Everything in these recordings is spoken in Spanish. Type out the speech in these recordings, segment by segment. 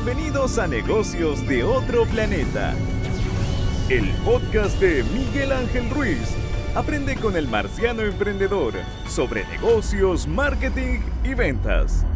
Bienvenidos a Negocios de otro planeta, el podcast de Miguel Ángel Ruiz. Aprende con el marciano emprendedor sobre negocios, marketing y ventas.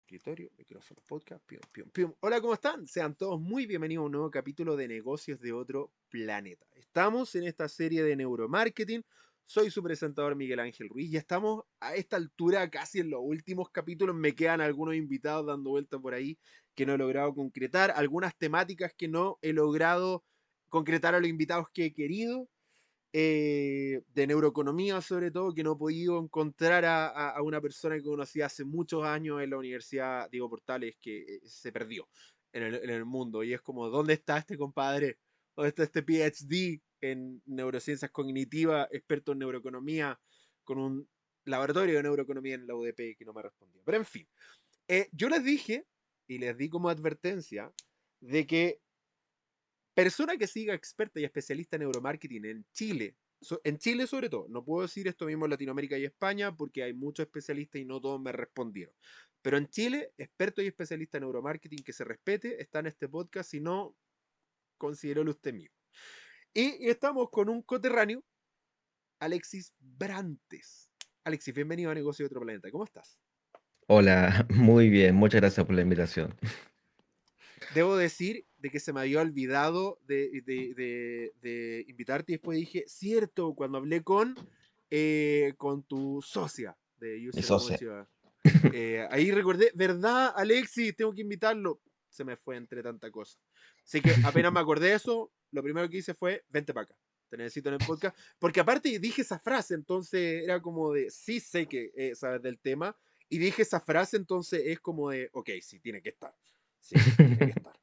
Escritorio, micrófono, podcast, pium, pium, pium. Hola, ¿cómo están? Sean todos muy bienvenidos a un nuevo capítulo de Negocios de otro planeta. Estamos en esta serie de neuromarketing. Soy su presentador Miguel Ángel Ruiz y estamos a esta altura casi en los últimos capítulos. Me quedan algunos invitados dando vueltas por ahí que no he logrado concretar, algunas temáticas que no he logrado concretar a los invitados que he querido. De neuroeconomía sobre todo, que no he podido encontrar a una persona que conocí hace muchos años en la Universidad Diego Portales, que se perdió en el mundo. Y es como, ¿dónde está este compadre? ¿Dónde está este PhD en neurociencias cognitivas, experto en neuroeconomía, con un laboratorio de neuroeconomía en la UDP que no me respondía? Pero en fin, yo les dije y les di como advertencia de que persona que siga experta y especialista en neuromarketing en Chile, en Chile sobre todo, no puedo decir esto mismo en Latinoamérica y España porque hay muchos especialistas y no todos me respondieron. Pero en Chile, experto y especialista en neuromarketing que se respete está en este podcast, si no, considérelo usted mío. Y estamos con un coterráneo, Alexis Brantes. Alexis, bienvenido a Negocio de otro planeta. ¿Cómo estás? Hola, muy bien, muchas gracias por la invitación. Debo decir de que se me había olvidado de invitarte y después dije, cierto, cuando hablé con tu socia de Mi User socio. Motiva. Ahí recordé, ¿verdad, Alexis? Tengo que invitarlo. Se me fue entre tanta cosa. Así que apenas me acordé de eso, lo primero que hice fue, vente para acá. Te necesito en el podcast. Porque aparte dije esa frase, entonces era como de, sí sé que sabes del tema. Y dije esa frase, entonces es como de, ok, sí, tiene que estar. Sí, tiene que estar.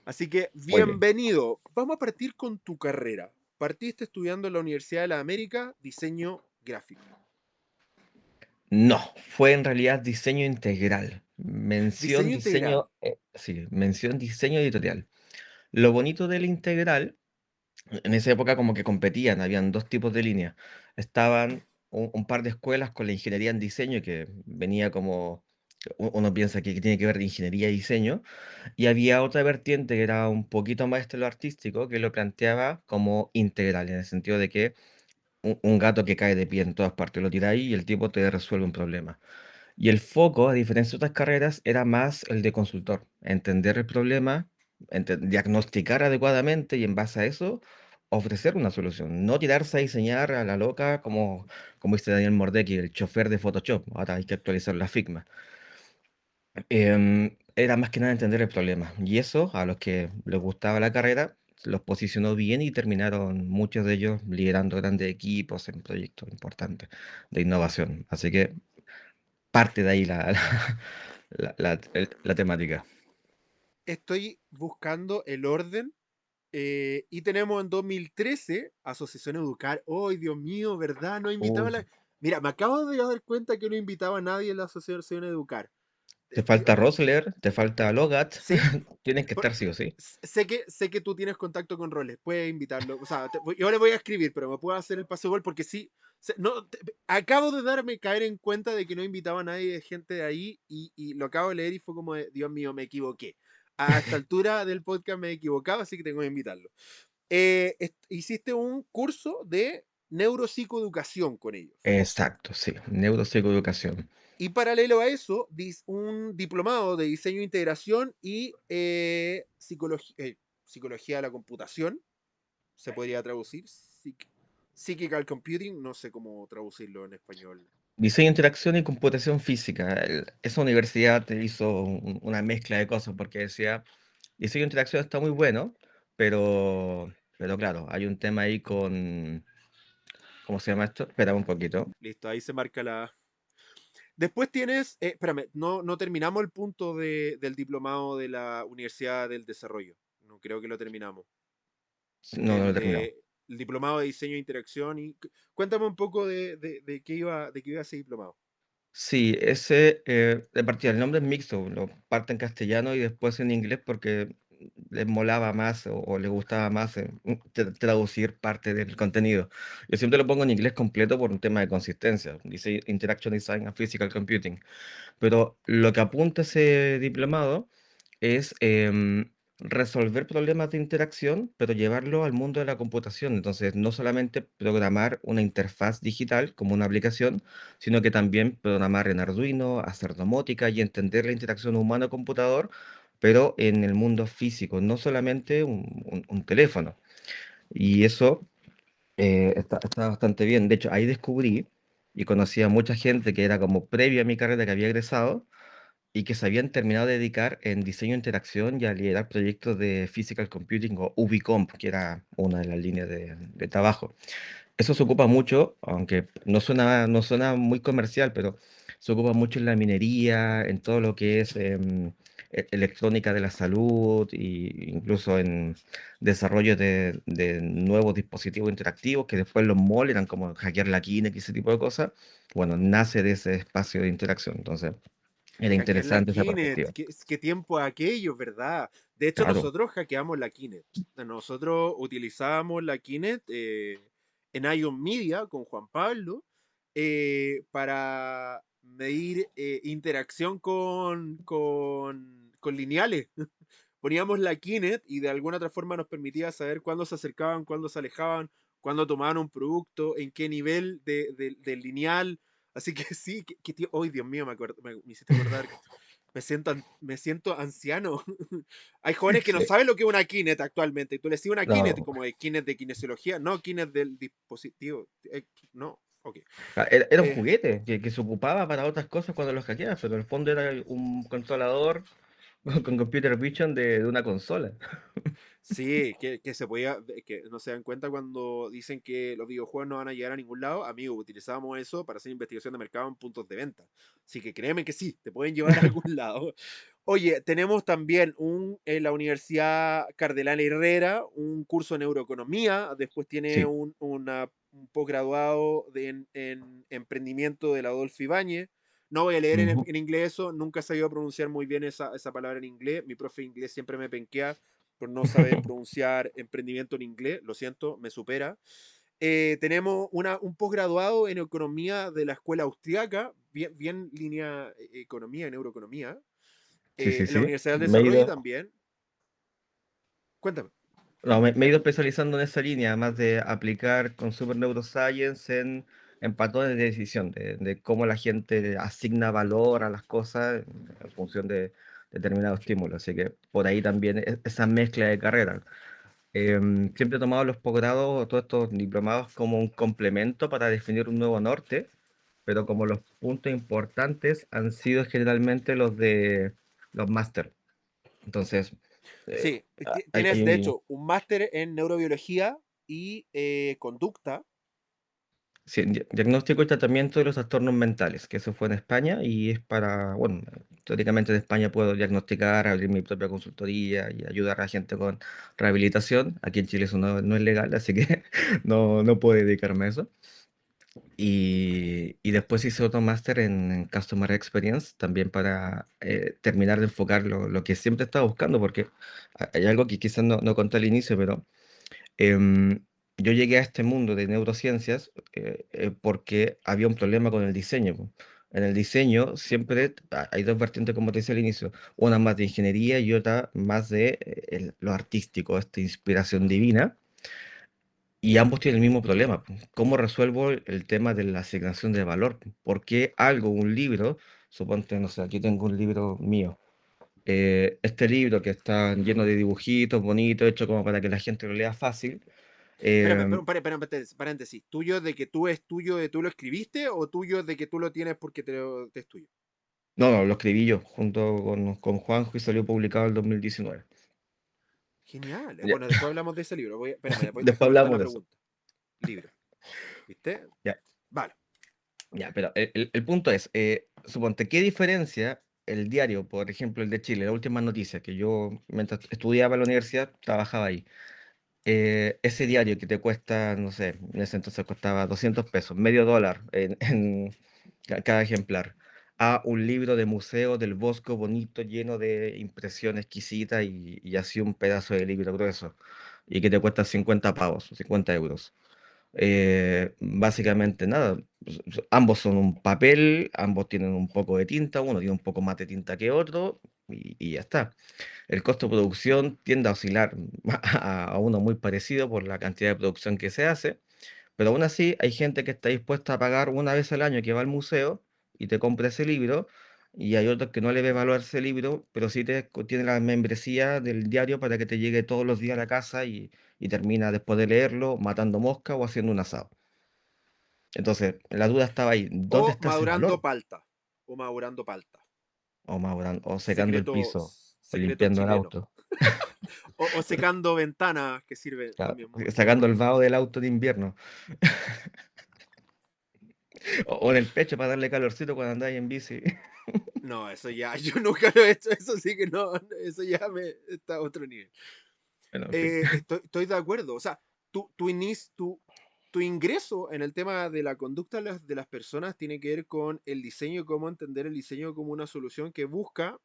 Así que, Muy bien. bienvenido. Vamos a partir con tu carrera. Partiste estudiando en la Universidad de la América, diseño gráfico. No, fue en realidad diseño integral. Diseño integral. Sí, mención diseño editorial. Lo bonito del integral, en esa época como que competían, habían dos tipos de líneas. Estaban un par de escuelas con la ingeniería en diseño, que venía como, uno piensa que tiene que ver de ingeniería y diseño, y había otra vertiente que era un poquito más de lo artístico, que lo planteaba como integral, en el sentido de que un gato que cae de pie en todas partes, lo tiráis y el tipo te resuelve un problema. Y el foco, a diferencia de otras carreras, era más el de consultor, entender el problema, diagnosticar adecuadamente y en base a eso ofrecer una solución, no tirarse a diseñar a la loca como dice Daniel Mordecki, el chofer de Photoshop, ahora hay que actualizar la Figma. Era más que nada entender el problema y eso a los que les gustaba la carrera los posicionó bien y terminaron muchos de ellos liderando grandes equipos en proyectos importantes de innovación. Así que parte de ahí la temática. Estoy buscando el orden. Y tenemos en 2013 Asociación Educar. ¡Ay, Dios mío! ¿Verdad? No invitaba a Uh, la... Mira, me acabo de dar cuenta que no invitaba a nadie en la Asociación Educar. Te falta Rosler, te falta Logat, Sí, tienen que estar sí o sí. sé que tú tienes contacto con Roles, puedes invitarlo. O sea, yo le voy a escribir, pero me puedo hacer el paso gol porque sí. No, acabo de caer en cuenta de que no invitaba a nadie de gente de ahí y lo acabo de leer y fue como, Dios mío, me equivoqué. A esta altura del podcast me he equivocado, así que tengo que invitarlo. Hiciste un curso de neuropsicoeducación con ellos. Exacto, sí, neuropsicoeducación. Y paralelo a eso, un diplomado de diseño de integración y psicología de la computación, se podría traducir. Psychical Computing, no sé cómo traducirlo en español. Diseño, interacción y computación física. Esa universidad te hizo una mezcla de cosas porque decía, diseño, interacción está muy bueno, pero claro, hay un tema ahí con, ¿cómo se llama esto? Espera un poquito. Listo, ahí se marca la... Después tienes, espérame, no terminamos el punto del diplomado de la Universidad del Desarrollo. No creo que lo terminamos. No, no lo he El terminado. de el diplomado de diseño e interacción y cuéntame un poco de qué iba ese diplomado. Sí, ese, de partida, el nombre es mixto, lo parte en castellano y después en inglés porque les molaba más o les gustaba más traducir parte del contenido. Yo siempre lo pongo en inglés completo por un tema de consistencia. Dice Interaction Design and Physical Computing. Pero lo que apunta ese diplomado es resolver problemas de interacción, pero llevarlo al mundo de la computación. Entonces, no solamente programar una interfaz digital como una aplicación, sino que también programar en Arduino, hacer domótica y entender la interacción humano-computador, pero en el mundo físico, no solamente un teléfono. Y eso está bastante bien. De hecho, ahí descubrí y conocí a mucha gente que era como previo a mi carrera que había egresado y que se habían terminado de dedicar en diseño de interacción y a liderar proyectos de Physical Computing o Ubicomp, que era una de las líneas de trabajo. Eso se ocupa mucho, aunque no suena muy comercial, pero se ocupa mucho en la minería, en todo lo que es electrónica de la salud e incluso en desarrollo de nuevos dispositivos interactivos que después los malls eran como hackear la Kinect y ese tipo de cosas. Bueno, nace de ese espacio de interacción. Entonces, era Hackear la interesante esa Kinect, perspectiva. qué tiempo aquello, ¿verdad? De hecho, Claro. nosotros hackeamos la Kinect. Nosotros utilizábamos la Kinect en Ion Media con Juan Pablo para medir interacción con lineales. Poníamos la Kinect y de alguna otra forma nos permitía saber cuándo se acercaban, cuándo se alejaban, cuándo tomaban un producto, en qué nivel del lineal. Así que sí, ¡ay, Dios mío! Me hiciste acordar. Me siento anciano. Hay jóvenes que no Sí. saben lo que es una Kinect actualmente. Y tú les dices una Kinect No, como de Kinect de kinesiología. No, Kinect del dispositivo. No, ok. era un Eh, juguete que se ocupaba para otras cosas cuando los hackeabas, pero en el fondo era un controlador con computer vision de una consola. Sí, que se podía, que no se dan cuenta cuando dicen que los videojuegos no van a llegar a ningún lado. Amigos, utilizábamos eso para hacer investigación de mercado en puntos de venta. Así que créeme que sí, te pueden llevar a algún lado. Oye, tenemos también en la Universidad Cardenal Herrera un curso en neuroeconomía. Después tiene Sí. un posgraduado en emprendimiento del Adolfo Ibáñez. No voy a leer Ujú. en inglés eso, nunca he sabido pronunciar muy bien esa palabra en inglés. Mi profe de inglés siempre me penquea por no saber pronunciar emprendimiento en inglés, lo siento, me supera. Tenemos un posgraduado en economía de la escuela austriaca, bien línea economía y neuroeconomía, Sí, sí, en la sí. Universidad del Me he Desarrollo ido, también. Cuéntame. no, me he ido especializando en esa línea, además de aplicar Consumer Neuroscience en patrones de decisión, de cómo la gente asigna valor a las cosas en función de determinados estímulos. Así que por ahí también esa mezcla de carreras. Siempre he tomado los posgrados o todos estos diplomados como un complemento para definir un nuevo norte, pero como los puntos importantes han sido generalmente los de los máster. Entonces, eh, Sí, hay, tienes de hay- hecho un máster en neurobiología y conducta. sí, diagnóstico y tratamiento de los trastornos mentales, que eso fue en España y es para, bueno, teóricamente en España puedo diagnosticar, abrir mi propia consultoría y ayudar a gente con rehabilitación. Aquí en Chile eso no es legal, así que no puedo dedicarme a eso. Y después hice otro máster en Customer Experience, también para terminar de enfocar lo que siempre estaba buscando, porque hay algo que quizás no conté al inicio, pero yo llegué a este mundo de neurociencias porque había un problema con el diseño, po. En el diseño siempre hay dos vertientes, como te decía al inicio, una más de ingeniería y otra más de lo artístico, esta inspiración divina. Y ambos tienen el mismo problema, po. ¿Cómo resuelvo el tema de la asignación de valor? ¿Por qué algo, un libro, suponte, no sé, aquí tengo un libro mío, este libro que está lleno de dibujitos, bonito, hecho como para que la gente lo lea fácil? Espérame, eh, paréntesis. ¿Tuyo de que tú es tuyo de tú lo escribiste o tuyo de que tú lo tienes porque te es tuyo? no, lo escribí yo junto con Juanjo y salió publicado en 2019. Genial. Ya, Bueno, después hablamos de ese libro. Espérame, después déjame anotar hablamos la de eso. pregunta. Libro. ¿Viste? Ya, Vale. ya, pero el punto es, suponte, ¿qué diferencia el diario, por ejemplo, el de Chile, la última noticia, que yo mientras estudiaba en la universidad trabajaba ahí? Ese diario que te cuesta, no sé, en ese entonces costaba 200 pesos, medio dólar cada ejemplar, a un libro de museo del Bosco bonito, lleno de impresión exquisita y así un pedazo de libro grueso y que te cuesta 50 pavos, 50 euros. Básicamente nada, ambos son un papel, ambos tienen un poco de tinta, uno tiene un poco más de tinta que otro y ya está. El costo de producción tiende a oscilar a uno muy parecido por la cantidad de producción que se hace, pero aún así hay gente que está dispuesta a pagar una vez al año que va al museo y te compra ese libro, y hay otros que no le ve valor a ese libro, pero sí tiene la membresía del diario para que te llegue todos los días a la casa y termina después de leerlo matando mosca o haciendo un asado. Entonces, la duda estaba ahí, O ¿dónde está ese madurando valor? palta. O madurando palta. O secando el Secreto, piso, o secreto limpiando el chileno. auto, O secando ventanas, que sirve claro, también mucho. sacando el vaho del auto de invierno, o en el pecho para darle calorcito cuando andáis en bici. No, eso ya, yo nunca lo he hecho, eso sí que no, eso ya me está a otro nivel. Bueno, en fin. Estoy de acuerdo, o sea, tu ingreso en el tema de la conducta de las personas tiene que ver con el diseño y cómo entender el diseño como una solución que busca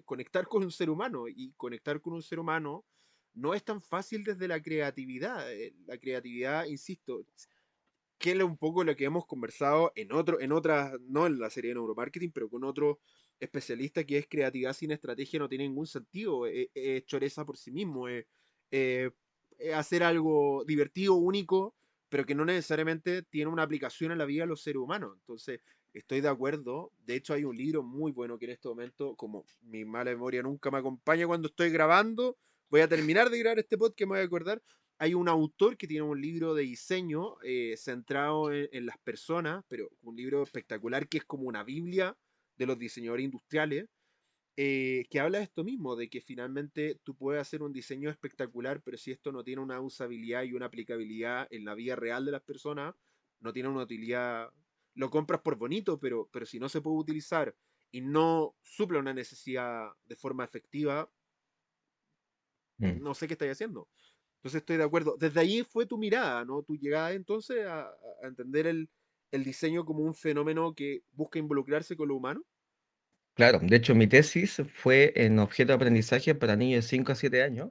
conectar con un ser humano, y conectar con un ser humano no es tan fácil desde la creatividad. La creatividad, insisto, que es un poco lo que hemos conversado en otras, no en la serie de neuromarketing, pero con otro especialista, que es creatividad sin estrategia no tiene ningún sentido, es choreza por sí mismo, eh, es hacer algo divertido, único, pero que no necesariamente tiene una aplicación en la vida de los seres humanos. Entonces, estoy de acuerdo. De hecho, hay un libro muy bueno que en este momento, como mi mala memoria nunca me acompaña cuando estoy grabando, voy a terminar de grabar este podcast, me voy a acordar. Hay un autor que tiene un libro de diseño centrado en las personas, pero un libro espectacular que es como una Biblia de los diseñadores industriales, que habla de esto mismo, de que finalmente tú puedes hacer un diseño espectacular, pero si esto no tiene una usabilidad y una aplicabilidad en la vida real de las personas, no tiene una utilidad. Lo compras por bonito, pero si no se puede utilizar y no suple una necesidad de forma efectiva, Mm. no sé qué estáis haciendo. Entonces estoy de acuerdo. Desde ahí fue tu mirada, ¿no? Tu llegada entonces a entender el diseño como un fenómeno que busca involucrarse con lo humano. Claro, de hecho mi tesis fue en objeto de aprendizaje para niños de 5 a 7 años,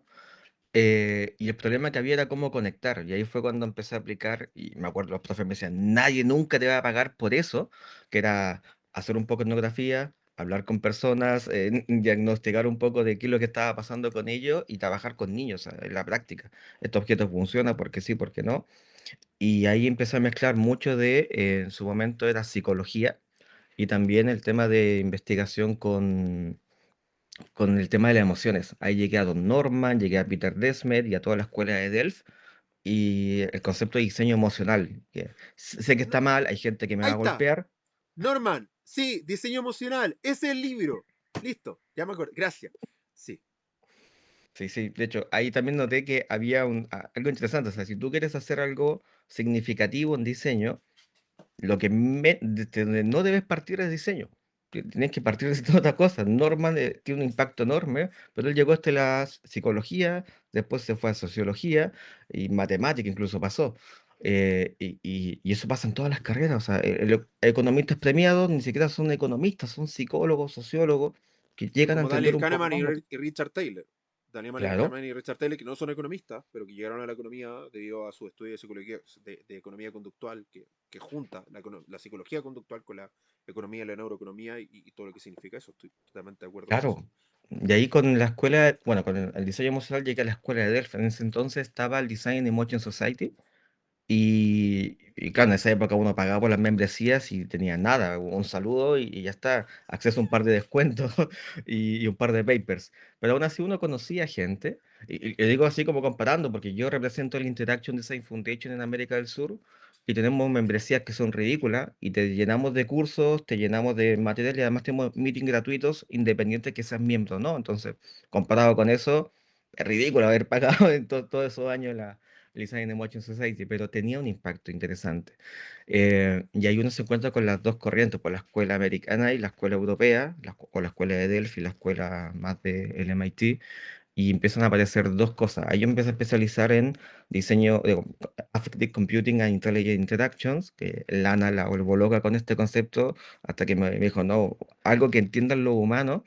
y el problema que había era cómo conectar, y ahí fue cuando empecé a aplicar, y me acuerdo los profes me decían, nadie nunca te va a pagar por eso, que era hacer un poco de etnografía, hablar con personas, diagnosticar un poco de qué es lo que estaba pasando con ellos y trabajar con niños, en la práctica. Este objeto funciona porque sí, porque no, y ahí empecé a mezclar mucho de, en su momento era psicología, y también el tema de investigación con el tema de las emociones. Ahí llegué a Don Norman, llegué a Peter Desmet y a toda la escuela de Delft. Y el concepto de diseño emocional, que sé que No, está mal, hay gente que me va ahí a está. golpear. Norman, sí, diseño emocional. Ese es el libro. Listo, ya me acuerdo. Gracias. Sí. Sí, sí, de hecho, ahí también noté que había algo interesante. O sea, si tú quieres hacer algo significativo en diseño, lo que de donde no debes partir es diseño. Tienes que partir de otra cosa. Norman tiene un impacto enorme, pero él llegó hasta la psicología, después se fue a sociología y matemática incluso pasó. Y eso pasa en todas las carreras. O sea, economistas premiados ni siquiera son economistas, son psicólogos, sociólogos, que llegan a Como entender Daniel un poco Kahneman más. y Richard Taylor. Daniel Claro, Kahneman y Richard Taylor, que no son economistas, pero que llegaron a la economía debido a su estudio de psicología, de economía conductual, que junta la psicología conductual con la economía y la neuroeconomía y todo lo que significa eso. Estoy totalmente de acuerdo con eso. claro. Y ahí con la escuela, bueno, con el diseño emocional llegué a la escuela de Delft. En ese entonces estaba el Design Emotion Society. Y claro, en esa época uno pagaba por las membresías y tenía nada, un saludo y ya está, acceso a un par de descuentos y un par de papers. Pero aún así uno conocía gente, y digo así como comparando, porque yo represento el Interaction Design Foundation en América del Sur y tenemos membresías que son ridículas y te llenamos de cursos, te llenamos de material y además tenemos meetings gratuitos independientes que seas miembro, ¿no? Entonces, comparado con eso, es ridículo haber pagado en todos esos años el Design Emotion Society, pero tenía un impacto interesante. Y ahí uno se encuentra con las dos corrientes, por la escuela americana y la escuela europea, o la escuela de Delphi, la escuela más del MIT, y empiezan a aparecer dos cosas. Ahí yo empecé a especializar en diseño, digo, Affective Computing and Intelligent Interactions, que Lana la volvió loca con este concepto, hasta que me dijo, no, algo que entiendan lo humano,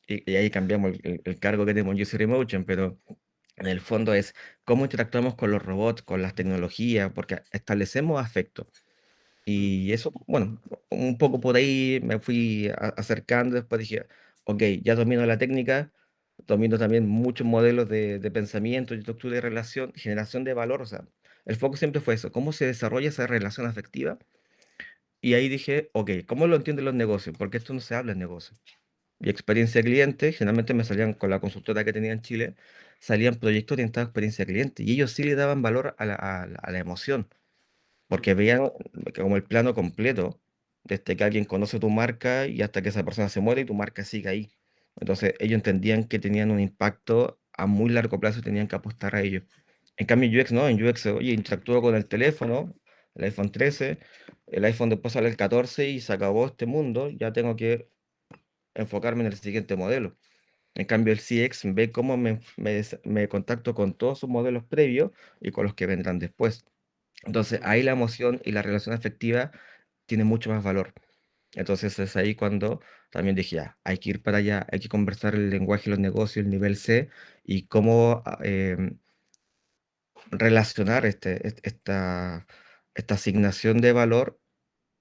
y ahí cambiamos el cargo que tenemos en User Emotion, pero en el fondo es cómo interactuamos con los robots, con las tecnologías, porque establecemos afecto. Mm, Y eso, bueno, un poco por ahí me fui acercando, después dije, ok, ya domino la técnica, domino también muchos modelos de pensamiento y estructura de relación, generación de valor, o sea, el foco siempre fue eso, cómo se desarrolla esa relación afectiva. Y ahí dije, ok, ¿cómo lo entienden los negocios? Porque esto no se habla en negocios. Y experiencia cliente, generalmente me salían con la consultora que tenía en Chile, salían proyectos orientados a experiencia cliente, y ellos sí le daban valor a la emoción mm, porque veían que como el plano completo, desde que alguien conoce tu marca y hasta que esa persona se muere y tu marca sigue ahí. Entonces ellos entendían que tenían un impacto a muy largo plazo y tenían que apostar a ello. En cambio en UX no, en UX, oye, interactúo con el teléfono, el iPhone 13, el iPhone después sale el 14 y se acabó este mundo, ya tengo que enfocarme en el siguiente modelo. En cambio, el CX ve cómo me contacto con todos sus modelos previos y con los que vendrán después. Entonces, mm. ahí la emoción y la relación afectiva tiene mucho más valor. Entonces, es ahí cuando también dije, ya, hay que ir para allá, hay que conversar el lenguaje de los negocios, el nivel C, y cómo relacionar esta asignación de valor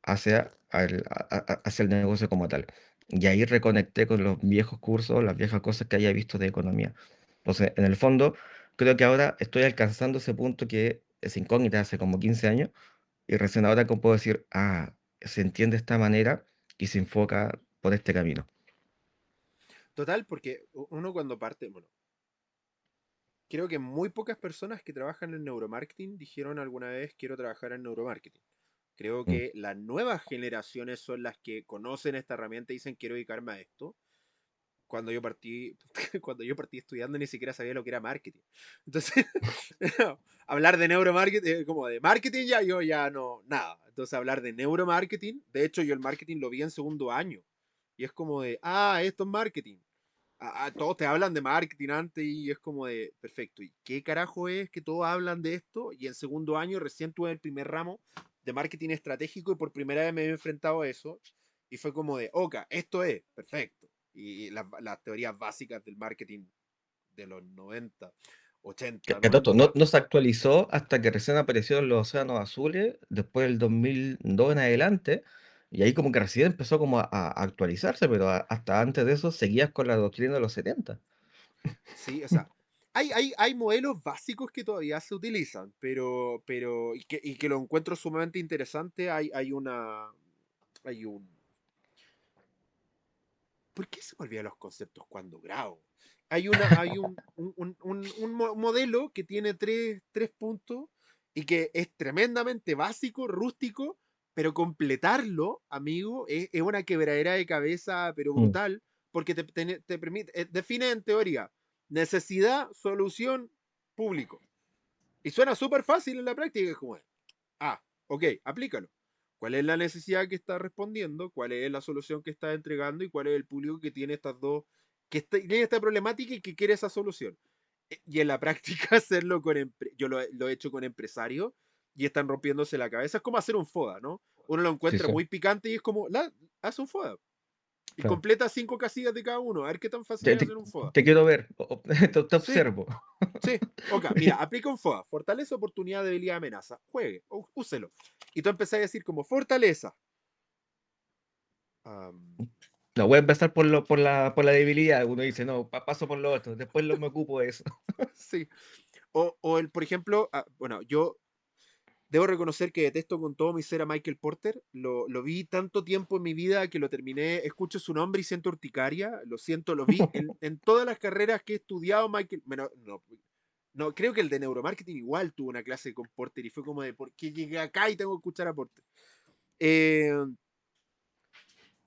hacia el negocio como tal. Y ahí reconecté con los viejos cursos, las viejas cosas que había visto de economía. Entonces, en el fondo, creo que ahora estoy alcanzando ese punto que es incógnita hace como 15 años y recién ahora como puedo decir, se entiende de esta manera y se enfoca por este camino. Total, porque uno cuando parte, bueno, creo que muy pocas personas que trabajan en neuromarketing dijeron alguna vez quiero trabajar en neuromarketing. Creo Mm, que las nuevas generaciones son las que conocen esta herramienta y dicen quiero dedicarme a esto. Cuando yo partí, cuando yo partí estudiando ni siquiera sabía lo que era marketing. Entonces, hablar de neuromarketing, como de marketing ya yo ya no, nada. Entonces hablar de neuromarketing, de hecho yo el marketing lo vi en segundo año. Y es como de, esto es marketing. Todos te hablan de marketing antes y es como de, perfecto, ¿y qué carajo es que todos hablan de esto? Y en segundo año recién tuve el primer ramo de marketing estratégico y por primera vez me he enfrentado a eso y fue como de, ok, esto es, perfecto. Y las teorías básicas del marketing de los 90 80 que tonto, 90 no se actualizó hasta que recién aparecieron los océanos azules, después del 2002 en adelante, y ahí como que recién empezó como a actualizarse, pero hasta antes de eso seguías con la doctrina de los 70. sí, o sea, hay modelos básicos que todavía se utilizan, y que lo encuentro sumamente interesante. Hay un, ¿por qué se me olvidan los conceptos cuando grabo? Hay un modelo que tiene tres puntos y que es tremendamente básico, rústico, pero completarlo, amigo, es una quebradera de cabeza, pero Mm, brutal, porque te permite, define en teoría necesidad, solución, público. Y suena súper fácil en la práctica, es como, ok, aplícalo. ¿Cuál es la necesidad que está respondiendo? ¿Cuál es la solución que está entregando? ¿Y cuál es el público que tiene estas dos, tiene esta problemática y que quiere esa solución? Y en la práctica hacerlo yo lo he hecho con empresarios y están rompiéndose la cabeza. Es como hacer un FODA, ¿no? Uno lo sí, encuentra sí, muy picante y es como, haz un FODA. Y claro. completa 5 casillas de cada uno. A ver qué tan fácil Te, es te- hacer un FODA. te quiero ver, te Sí, observo. sí, ok, mira, aplica un FODA, fortaleza, oportunidad, debilidad, amenaza. Juegue, úselo. Y tú empezás a decir como fortaleza. am, No, voy a empezar por la debilidad. Uno dice, no, paso por lo otro, después me ocupo de eso. sí. Por ejemplo, bueno, yo debo reconocer que detesto con todo mi ser a Michael Porter. Lo vi tanto tiempo en mi vida que lo terminé, escucho su nombre y siento urticaria. Lo siento, lo vi en todas las carreras que he estudiado, Michael. Bueno, no, no, creo que el de neuromarketing igual tuvo una clase con Porter y fue como de, ¿por qué llegué acá y tengo que escuchar a Porter? Eh,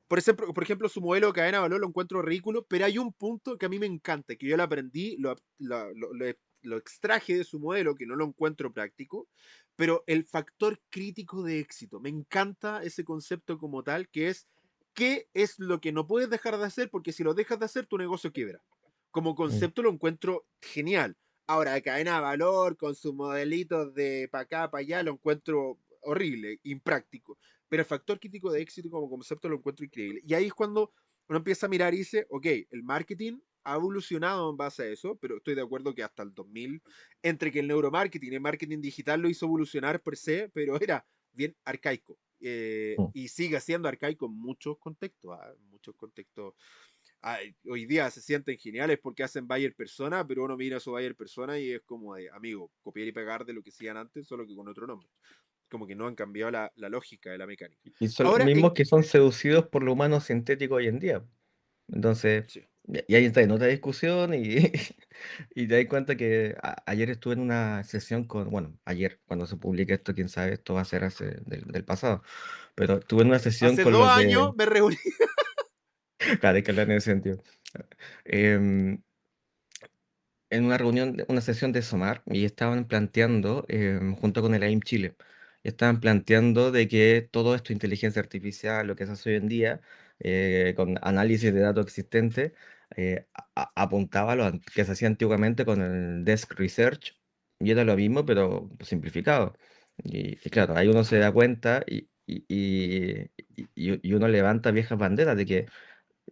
por ejemplo, su modelo de cadena de valor lo encuentro ridículo, pero hay un punto que a mí me encanta, que yo lo aprendí, lo extraje de su modelo, que no lo encuentro práctico, pero el factor crítico de éxito. Me encanta ese concepto como tal, que es qué es lo que no puedes dejar de hacer, porque si lo dejas de hacer, tu negocio quiebra. Como Mm. concepto lo encuentro genial. Ahora, cadena de valor con sus modelitos de para acá, para allá, lo encuentro horrible, impráctico. Pero el factor crítico de éxito como concepto lo encuentro increíble. Y ahí es cuando uno empieza a mirar y dice, ok, el marketing ha evolucionado en base a eso, pero estoy de acuerdo que hasta el 2000, entre que el neuromarketing y el marketing digital lo hizo evolucionar per se, pero era bien arcaico. Mm. Y sigue siendo arcaico en muchos contextos, ¿ah? En muchos contextos. Hoy día se sienten geniales porque hacen Bayer Persona, pero uno mira su Bayer Persona y es como de, amigo, copiar y pegar de lo que hacían antes, solo que con otro nombre. Como que no han cambiado la lógica de la mecánica. Y son los Ahora, mismos que son seducidos por lo humano sintético hoy en día. Entonces, sí, y ahí está en otra discusión y, y te das cuenta que ayer estuve en una sesión con, bueno, ayer, cuando se publique esto, quién sabe, esto va a ser hace del pasado, pero estuve en una sesión hace con dos los de, años me reuní. claro, hay que hablar en ese sentido, em, en una reunión, una sesión de SOMAR, y estaban planteando, junto con el AIM Chile, estaban planteando de que todo esto, inteligencia artificial, lo que se hace hoy en día, con análisis de datos existentes, apuntaba a lo que se hacía antiguamente con el Desk Research, y era lo mismo, pero simplificado. Y claro, ahí uno se da cuenta y uno levanta viejas banderas de que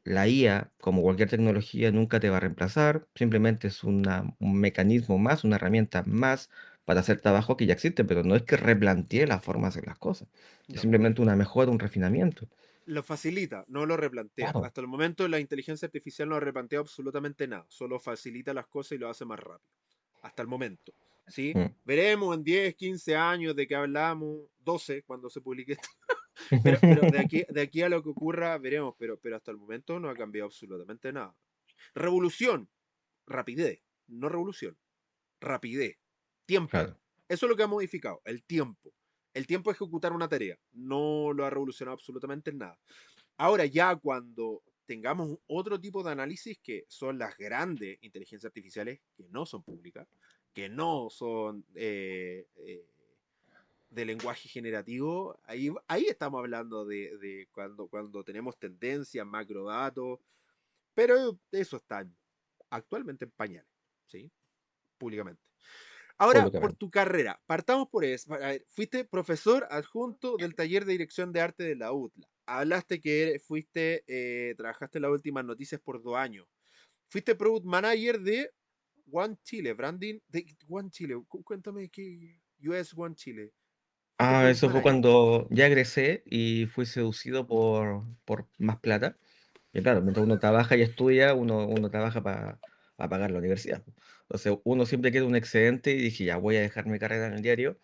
la IA, como cualquier tecnología, nunca te va a reemplazar, simplemente es un mecanismo más, una herramienta más para hacer trabajo que ya existe, pero no es que replantee la forma de hacer las cosas, es No, simplemente una mejora, un refinamiento. lo facilita, no lo replantea. Claro. Hasta el momento la inteligencia artificial no replantea absolutamente nada, solo facilita las cosas y lo hace más rápido. Hasta el momento. ¿Sí? Mm. Veremos en 10 15 años de qué hablamos, 12 cuando se publique esto. Pero de aquí a lo que ocurra, veremos. Pero hasta el momento no ha cambiado absolutamente nada. Revolución, rapidez. No revolución, rapidez. Tiempo. Claro. Eso es lo que ha modificado, el tiempo. El tiempo de ejecutar una tarea. No lo ha revolucionado absolutamente en nada. Ahora ya cuando tengamos otro tipo de análisis que son las grandes inteligencias artificiales que no son públicas, que no son de lenguaje generativo, ahí estamos hablando de cuando tenemos tendencias, macrodatos, pero eso está actualmente en pañales, ¿sí? Públicamente. Ahora, por Públicamente. tu carrera, partamos por eso. A ver, fuiste profesor adjunto del taller de dirección de arte de la UTLA. Hablaste que fuiste, trabajaste en las últimas noticias por 2 años. Fuiste product manager de One Chile, branding de One Chile. Cuéntame qué US One Chile. Fuiste Ah, product eso fue manager. cuando ya egresé y fui seducido por más plata. Y claro, mientras uno trabaja y estudia, uno trabaja para pagar la universidad. Entonces, uno siempre quiere un excedente y dije, ya voy a dejar mi carrera en el diario.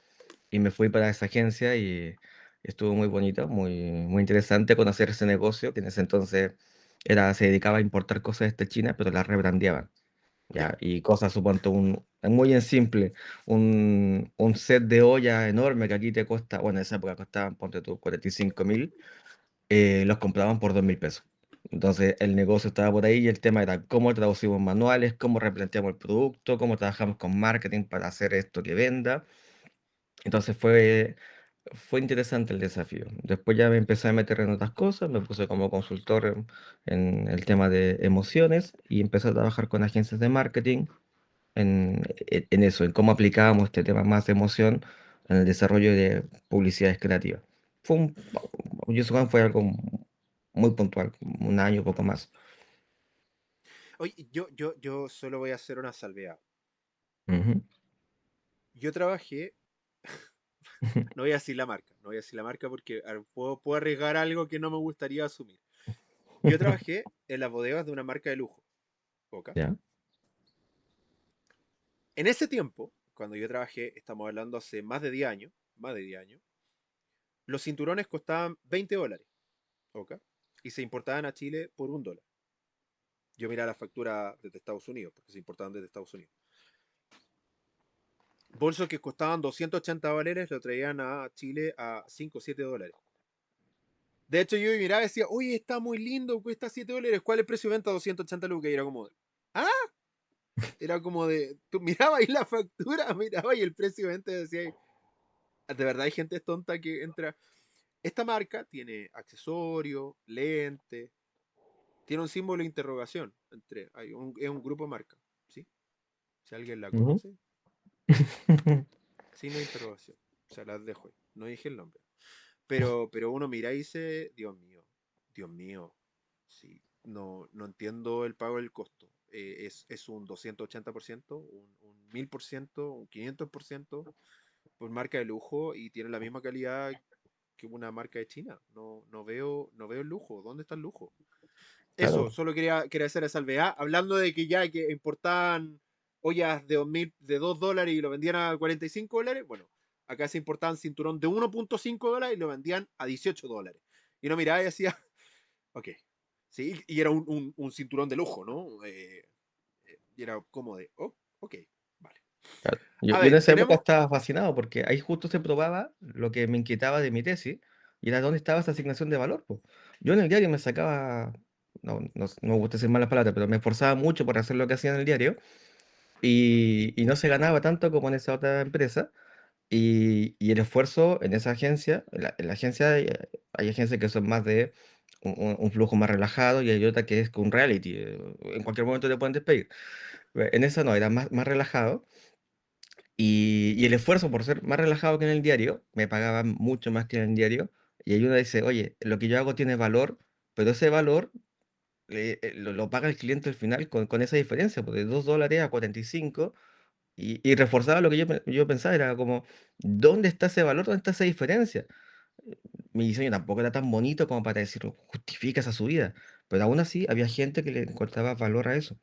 Y me fui para esa agencia y estuvo muy bonito, muy interesante conocer ese negocio, que en ese entonces se dedicaba a importar cosas desde China, pero las rebrandeaban. Ya. ¿Ya? Y cosas, suponte, muy en simple, un set de olla enorme que aquí te cuesta, bueno, en esa época costaban, ponte tú, 45.000, los compraban por 2.000 pesos. Entonces el negocio estaba por ahí y el tema era cómo traducimos manuales, cómo replanteamos el producto, cómo trabajamos con marketing para hacer esto que venda. Entonces fue interesante el desafío. Después ya me empecé a meter en otras cosas, me puse como consultor en el tema de emociones y empecé a trabajar con agencias de marketing en eso, en cómo aplicábamos este tema más de emoción en el desarrollo de publicidades creativas. Fue un, Just One fue algo muy puntual, un año, poco más. Oye, yo solo voy a hacer una salvedad. Ujú. Yo trabajé, no voy a decir la marca, no voy a decir la marca porque puedo arriesgar algo que no me gustaría asumir. Yo trabajé en las bodegas de una marca de lujo, Coca. ¿Ya? En ese tiempo, cuando yo trabajé, estamos hablando hace más de 10 años, los cinturones costaban $20, ¿ok? Y se importaban a Chile por $1. Yo miraba la factura desde Estados Unidos, porque se importaban desde Estados Unidos. Bolsos que costaban $280 lo traían a Chile a $5 o $7. De hecho, yo miraba y decía, oye, está muy lindo, cuesta $7. ¿Cuál es el precio de venta? 280 lucas. Y era como, ¿ah? Era como de, tú mirabas ahí la factura, mirabas y el precio de venta y decías, de verdad hay gente tonta que entra. Esta marca tiene accesorios, lentes, Tiene un símbolo de interrogación. Es un grupo marca, ¿sí? Si alguien la Ujú. conoce, signo de interrogación. O sea, las dejo ahí. No dije el nombre. Pero uno mira y dice, Dios mío, sí, no entiendo el pago del costo. Es un 280%, un 1000%, un 500% por marca de lujo y tiene la misma calidad que una marca de China. No veo el lujo. ¿Dónde está el lujo? Eso, Claro, solo quería hacer esa salvedad. Hablando de que ya que importaban ollas de $2 y lo vendían a $45, bueno, acá se importaban cinturón de $1.5 y lo vendían a $18. Y uno miraba y decía, ok, sí, y era un cinturón de lujo, ¿no? Y era como de, oh, ok, vale. claro. Yo, A yo en ver, esa época tenemos, estaba fascinado porque ahí justo se probaba lo que me inquietaba de mi tesis y era dónde estaba esa asignación de valor, po. Yo en el diario me sacaba, no me gusta decir malas palabras, pero me esforzaba mucho por hacer lo que hacía en el diario y no se ganaba tanto como en esa otra empresa. Y el esfuerzo en esa agencia, en la agencia hay agencias que son más de un flujo más relajado y hay otra que es con un reality. En cualquier momento te pueden despedir. En esa no, era más relajado. Y el esfuerzo por ser más relajado que en el diario, me pagaban mucho más que en el diario. Y ahí uno dice, oye, lo que yo hago tiene valor, pero ese valor lo paga el cliente al final con esa diferencia, pues, de $2 a 45. Y reforzaba lo que yo pensaba, era como, ¿dónde está ese valor? ¿Dónde está esa diferencia? Mi diseño tampoco era tan bonito como para decir, justifica esa subida, pero aún así había gente que le encontraba valor a eso.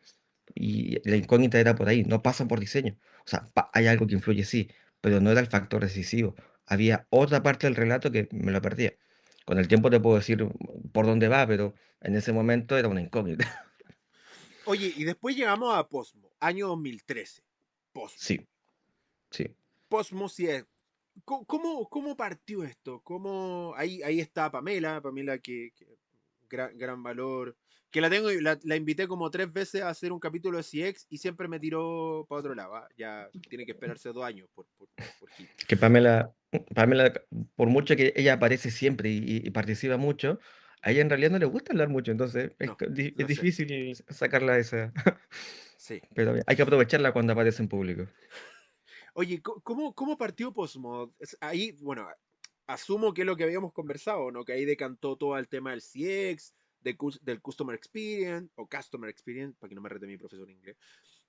Y la incógnita era por ahí, no pasa por diseño. O sea, hay algo que influye, sí, pero no era el factor decisivo. Había otra parte del relato que me lo perdía. Con el tiempo te puedo decir por dónde va, pero en ese momento era una incógnita. oye, y después llegamos a Posmo, año 2013. Posmo. Sí, sí. Posmo sí es. ¿Cómo partió esto? Ahí está Pamela que gran valor. Que la tengo, la invité como 3 veces a hacer un capítulo de CX y siempre me tiró para otro lado. Ya tiene que esperarse 2 años por hit. Que Pamela, por mucho que ella aparece siempre y participa mucho, a ella en realidad no le gusta hablar mucho, entonces es, No, es lo sé. difícil sacarla de esa. Sí. Pero hay que aprovecharla cuando aparece en público. Oye, ¿cómo partió Postmod? Ahí, bueno, asumo que es lo que habíamos conversado, ¿no? Que ahí decantó todo el tema del CX, del Customer Experience, o Customer Experience, para que no me rete mi profesor de inglés.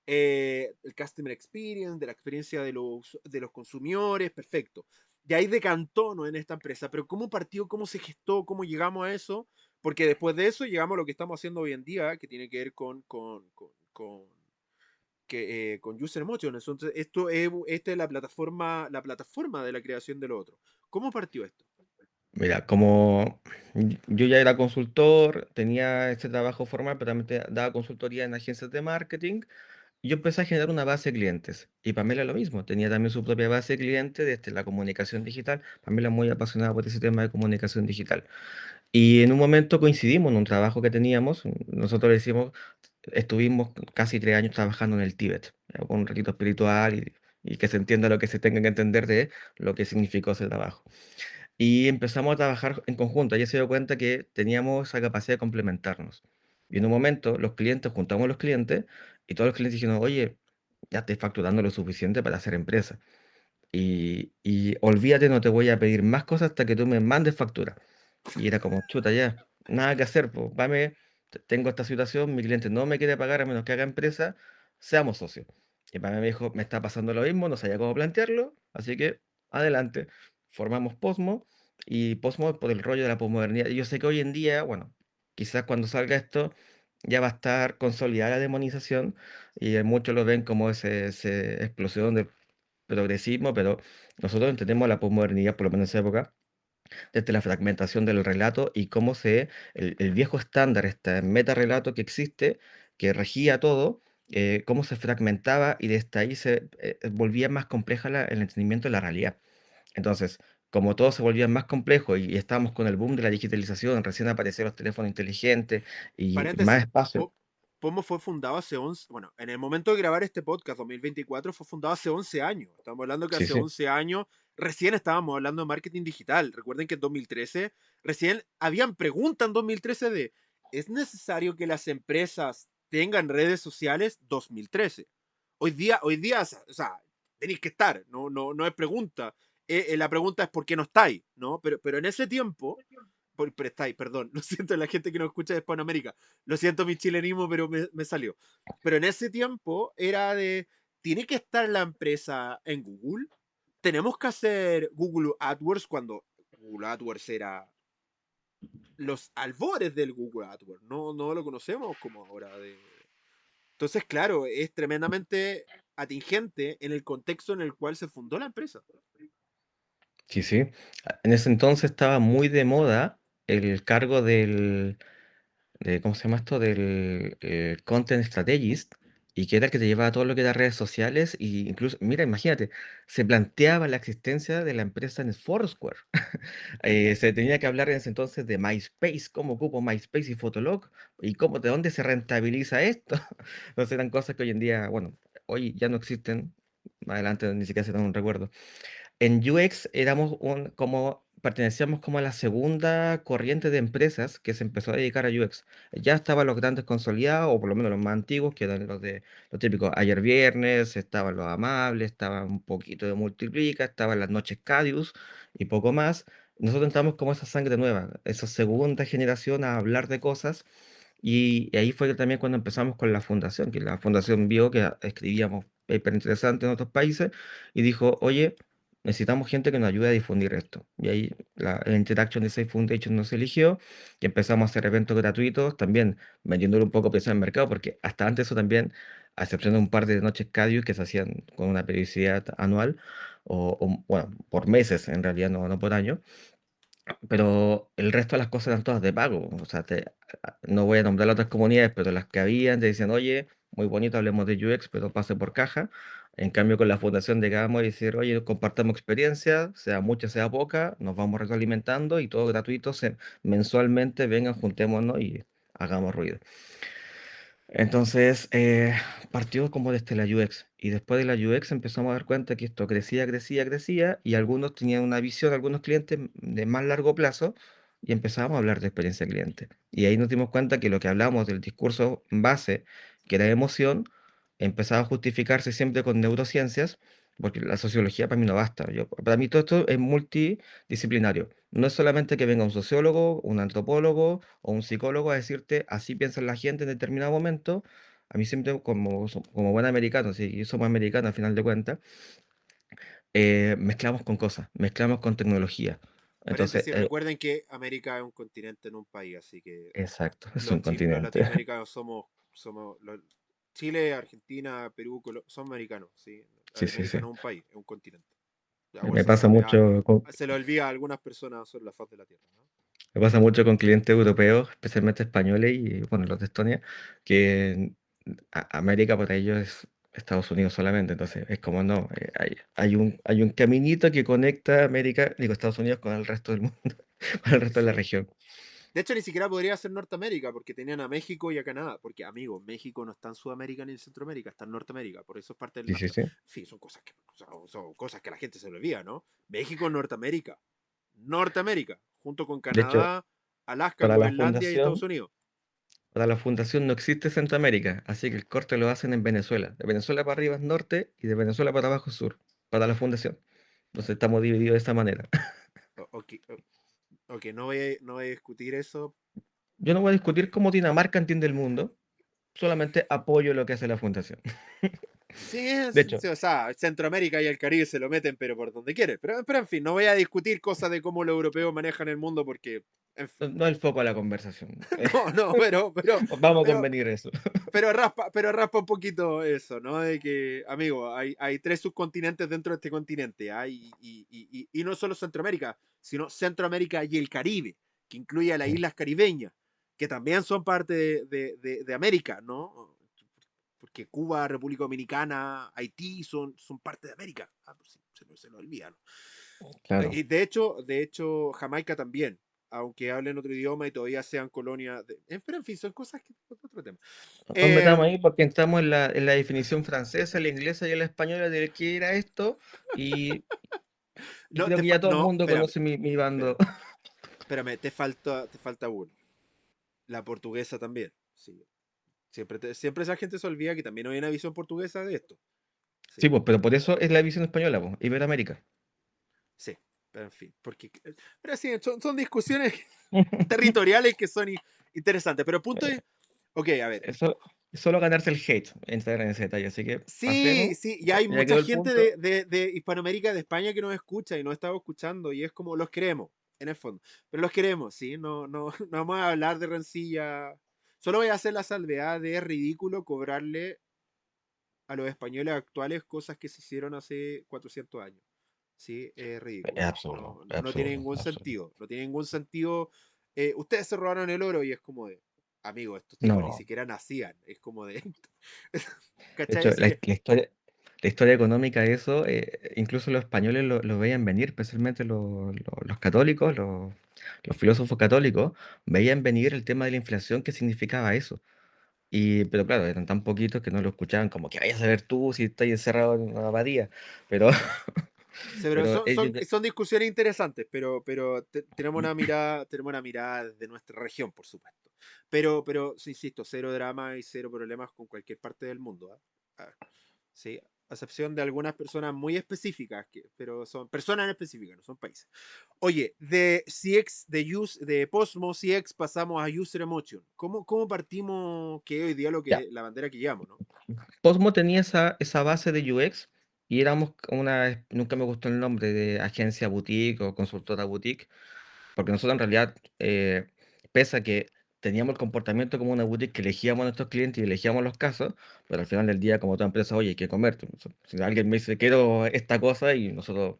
El Customer Experience, de la experiencia de los consumidores, perfecto. De ahí decantó, ¿no? En esta empresa. Pero ¿cómo partió, cómo se gestó, cómo llegamos a eso? Porque después de eso llegamos a lo que estamos haciendo hoy en día, que tiene que ver con User Emotions. Entonces, esta es la plataforma de la creación de lo otro. ¿Cómo partió esto? Mira, como yo ya era consultor, tenía este trabajo formal, pero también daba consultoría en agencias de marketing. Yo empecé a generar una base de clientes y Pamela lo mismo, tenía también su propia base de clientes desde la comunicación digital. Pamela es muy apasionada por ese tema de comunicación digital. Y en un momento coincidimos en un trabajo que teníamos, nosotros decimos, estuvimos casi 3 años trabajando en el Tíbet, con un retiro espiritual y que se entienda lo que se tenga que entender de lo que significó ese trabajo. Y empezamos a trabajar en conjunto. Ella se dio cuenta que teníamos esa capacidad de complementarnos. Y en un momento los clientes, juntamos a los clientes y todos los clientes dijeron, oye, ya estoy facturando lo suficiente para hacer empresa. Y olvídate, no te voy a pedir más cosas hasta que tú me mandes factura. Y era como, chuta, ya, nada que hacer, pues, tengo esta situación, mi cliente no me quiere pagar a menos que haga empresa, seamos socios. Y Pame me dijo, me está pasando lo mismo, no sabía cómo plantearlo, así que adelante. Formamos Posmo y Posmo por el rollo de la posmodernidad. Y yo sé que hoy en día, bueno, quizás cuando salga esto ya va a estar consolidada la demonización y muchos lo ven como esa explosión de progresismo, pero nosotros entendemos la posmodernidad, por lo menos en esa época, desde la fragmentación del relato y cómo el viejo estándar, este metarrelato que existe, que regía todo, cómo se fragmentaba y desde ahí se volvía más compleja el entendimiento de la realidad. Entonces, como todo se volvía más complejo y estábamos con el boom de la digitalización, recién aparecieron los teléfonos inteligentes y más Paréntesis, espacio. Pomo fue fundado hace 11, bueno, en el momento de grabar este podcast, 2024, fue fundado hace 11 años. Estamos hablando que Sí, hace sí. 11 años recién estábamos hablando de marketing digital. Recuerden que en 2013 recién habían preguntas en 2013 de ¿es necesario que las empresas tengan redes sociales? 2013. Hoy día, o sea, tenéis que estar, no es pregunta. La pregunta es por qué no estáis, ¿no? Pero en ese tiempo, pero estáis, perdón, lo siento la gente que nos escucha de Hispanoamérica, lo siento mi chilenismo, pero me salió. Pero en ese tiempo era de, ¿tiene que estar la empresa en Google? ¿Tenemos que hacer Google AdWords cuando Google AdWords era los albores del Google AdWords? No lo conocemos como ahora de... Entonces, claro, es tremendamente atingente en el contexto en el cual se fundó la empresa. Sí, sí. En ese entonces estaba muy de moda el cargo ¿cómo se llama esto? Del Content Strategist, y que era el que te llevaba todo lo que era redes sociales, y incluso, mira, imagínate, se planteaba la existencia de la empresa en Foursquare. Se tenía que hablar en ese entonces de MySpace, cómo ocupo MySpace y Fotolog, y cómo, de dónde se rentabiliza esto. Entonces eran cosas que hoy en día, bueno, hoy ya no existen, más adelante ni siquiera se dan un recuerdo. En UX éramos como pertenecíamos como a la segunda corriente de empresas que se empezó a dedicar a UX. Ya estaban los grandes consolidados, o por lo menos los más antiguos, que eran los típicos ayer viernes, estaban los amables, estaba un poquito de Multiplica, estaban las noches Cadius y poco más. Nosotros entramos como esa sangre nueva, esa segunda generación a hablar de cosas. Y ahí fue también cuando empezamos con la fundación, que la fundación vio que escribíamos paper interesantes en otros países y dijo, oye, necesitamos gente que nos ayude a difundir esto. Y ahí la Interaction Design Foundation nos eligió y empezamos a hacer eventos gratuitos, también vendiéndole un poco precio al mercado, porque hasta antes eso también, a excepción de un par de noches Cadius que se hacían con una periodicidad anual, bueno, por meses en realidad, no por año, pero el resto de las cosas eran todas de pago. O sea, no voy a nombrar las otras comunidades, pero las que habían te dicen, oye, muy bonito, hablemos de UX, pero pase por caja. En cambio, con la fundación llegamos a decir, oye, compartamos experiencia, sea mucha, sea poca, nos vamos retroalimentando y todo gratuito, mensualmente vengan, juntémonos y hagamos ruido. Entonces, partió como desde la UX, y después de la UX empezamos a dar cuenta que esto crecía, crecía, crecía, y algunos tenían una visión, algunos clientes de más largo plazo, y empezábamos a hablar de experiencia cliente. Y ahí nos dimos cuenta que lo que hablábamos del discurso base, que era emoción, empezaba a justificarse siempre con neurociencias, porque la sociología para mí no basta. Para mí todo esto es multidisciplinario. No es solamente que venga un sociólogo, un antropólogo o un psicólogo a decirte así piensa la gente en determinado momento. A mí siempre, como buen americano, si somos americanos al final de cuentas, mezclamos con cosas, mezclamos con tecnología. Entonces, Paréntesis, recuerden que América es un continente, no un país, así que exacto, es un los continente. latinoamericanos somos Chile, Argentina, Perú, son americanos, ¿sí? Sí, sí, América sí. no es un país, es un continente. Ya, o Me eso pasa mucho se le olvida a algunas personas sobre la faz de la Tierra, ¿no? Me pasa mucho con clientes europeos, especialmente españoles y, bueno, los de Estonia, que América para ellos es Estados Unidos solamente. Entonces, es como no, hay un caminito que conecta América, digo, Estados Unidos con el resto del mundo, con el resto de la Sí. región. De hecho, ni siquiera podría ser Norteamérica, porque tenían a México y a Canadá. Porque, amigo, México no está en Sudamérica ni en Centroamérica, está en Norteamérica. Por eso es parte del Sí, sí, NAFTA. sí. En fin, son cosas que la gente se le olvida, ¿no? México es Norteamérica. Norteamérica, junto con De hecho, Canadá, Alaska, para la Groenlandia y Estados fundación, Unidos. para la fundación no existe Centroamérica, así que el corte lo hacen en Venezuela. De Venezuela para arriba es norte y de Venezuela para abajo es sur, para la fundación. Entonces estamos divididos de esta manera. Ok, ok, no voy a discutir eso. Yo no voy a discutir cómo Dinamarca entiende el mundo, solamente apoyo lo que hace la fundación. Sí, De hecho, sí, o sea, Centroamérica y el Caribe se lo meten, pero por donde quieren. Pero en fin, no voy a discutir cosas de cómo los europeos manejan el mundo porque, en fin. no es el foco de la conversación. No, Vamos a pero, convenir eso. pero raspa un poquito eso, ¿no? De que, amigo, hay tres subcontinentes dentro de este continente, y no solo Centroamérica, sino Centroamérica y el Caribe, que incluye a las Mm, islas caribeñas, que también son parte de América, ¿no? Porque Cuba, República Dominicana, Haití son parte de América. Ah, pues sí, se lo olvida, ¿no? claro. Y de hecho, Jamaica también, aunque hablen otro idioma y todavía sean colonia. Pero en fin, son cosas que otro tema. Nos metamos Eh, ahí porque estamos en la definición francesa, la inglesa y la española de qué era esto. Y no, creo que ya todo el no, mundo espérame, conoce mi bando. espérame, te falta uno. La portuguesa también. Sí. Siempre esa gente se olvida que también hay una visión portuguesa de esto. Sí, Sí, pues, pero por eso es la visión española, pues, Iberoamérica. sí. Pero en fin. Pero sí, son discusiones territoriales que son interesantes. Pero el punto es. Ok, a ver. Eso es solo ganarse el hate, entrar en ese detalle. Así que Sí, pasemos, sí, y hay ya mucha quedó el gente punto. de Hispanoamérica, de España que nos escucha y nos está escuchando y es como los queremos, en el fondo. Pero los queremos, ¿sí? No, no, no vamos a hablar de rencilla. Solo voy a hacer la salvedad de ridículo cobrarle a los españoles actuales cosas que se hicieron hace 400 años. Sí, es Es ridículo. absurdo, No, es no tiene absurdo, ningún absurdo. sentido. No tiene ningún sentido. Ustedes se robaron el oro y es como de, amigo, estos tipos ni No. siquiera nacían. Es como de, De ¿cachai? hecho, Así que la historia económica de eso, incluso los españoles lo veían venir, especialmente los católicos, los filósofos católicos, veían venir el tema de la inflación, qué significaba eso. Pero claro, eran tan poquitos que no lo escuchaban, como que vayas a ver tú si estás encerrado en una abadía. Pero, sí, pero pero ellos, son discusiones interesantes, pero tenemos una mirada de nuestra región, por supuesto. Pero sí, insisto, cero drama y cero problemas con cualquier parte del mundo. ¿Ah? Sí, a excepción de algunas personas muy específicas, pero son personas en específicas, no son países. Oye, de CX, de Postmo CX pasamos a User Emotion. ¿Cómo partimos que hoy día ya, la bandera que llevamos, ¿no? Posmo tenía esa base de UX y éramos nunca me gustó el nombre de agencia boutique o consultora boutique, porque nosotros en realidad, pese a que teníamos el comportamiento como una boutique que elegíamos a nuestros clientes y elegíamos los casos, pero al final del día, como toda empresa, oye, hay que comer. Si alguien me dice, quiero esta cosa, y nosotros,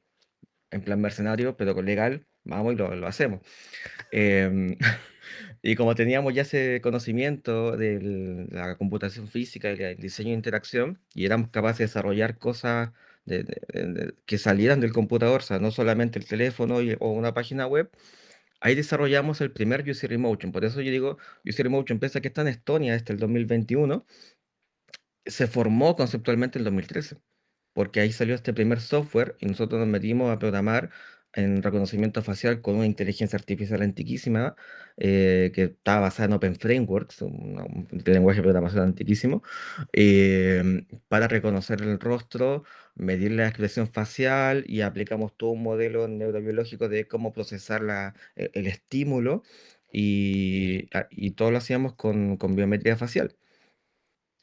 en plan mercenario, pero con legal, vamos y lo hacemos. Em, y como teníamos ya ese conocimiento de la computación física y el diseño de interacción, y éramos capaces de desarrollar cosas que salieran del computador, o sea, no solamente el teléfono o una página web. Ahí desarrollamos el primer User Emotion. Por eso yo digo, User Emotion, pese a que está en Estonia desde el 2021, se formó conceptualmente en 2013, porque ahí salió este primer software y nosotros nos metimos a programar en reconocimiento facial con una inteligencia artificial antiquísima, que estaba basada en Open Frameworks, un lenguaje de programación antiquísimo, para reconocer el rostro, medir la expresión facial y aplicamos todo un modelo neurobiológico de cómo procesar el estímulo y todo lo hacíamos con biometría facial.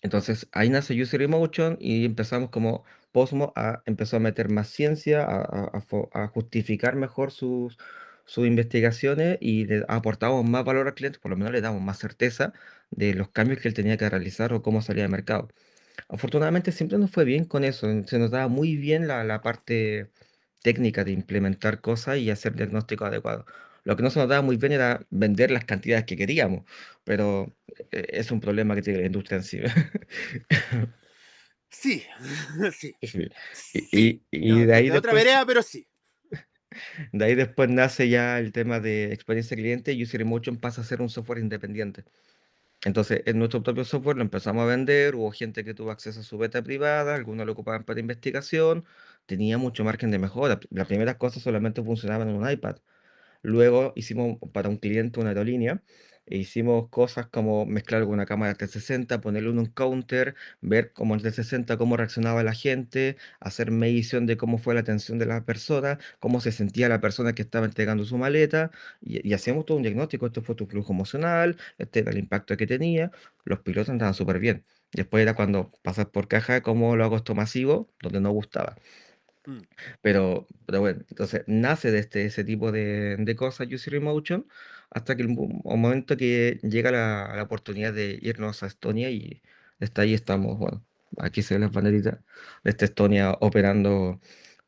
Entonces ahí nace User Emotion y empezamos como Posmo empezó a meter más ciencia, a justificar mejor sus investigaciones y le aportamos más valor al cliente, por lo menos le damos más certeza de los cambios que él tenía que realizar o cómo salía al mercado. Afortunadamente siempre nos fue bien con eso, se nos daba muy bien la parte técnica de implementar cosas y hacer diagnóstico adecuado. Lo que no se nos daba muy bien era vender las cantidades que queríamos, pero es un problema que tiene la industria en sí. Sí, sí, Sí. sí. Y No, desde otra vereda, pero sí. de ahí después nace ya el tema de experiencia cliente y User Emotion pasa a ser un software independiente. Entonces, en nuestro propio software lo empezamos a vender, hubo gente que tuvo acceso a su beta privada, algunos lo ocupaban para investigación, tenía mucho margen de mejora. Las primeras cosas solamente funcionaban en un iPad. Luego hicimos para un cliente una aerolínea, e hicimos cosas como mezclar con una cámara 360, ponerle un counter, ver cómo en 360 cómo reaccionaba la gente, hacer medición de cómo fue la atención de la persona, cómo se sentía la persona que estaba entregando su maleta, y hacíamos todo un diagnóstico, esto fue tu flujo emocional, este era el impacto que tenía, los pilotos andaban súper bien. Después era cuando pasas por caja, cómo lo hago esto masivo, donde no gustaba. Mm. Pero bueno, entonces nace de ese tipo de cosas User Emotion hasta que un momento que llega la oportunidad de irnos a Estonia y está ahí estamos, bueno, aquí se ven las banderitas de esta Estonia operando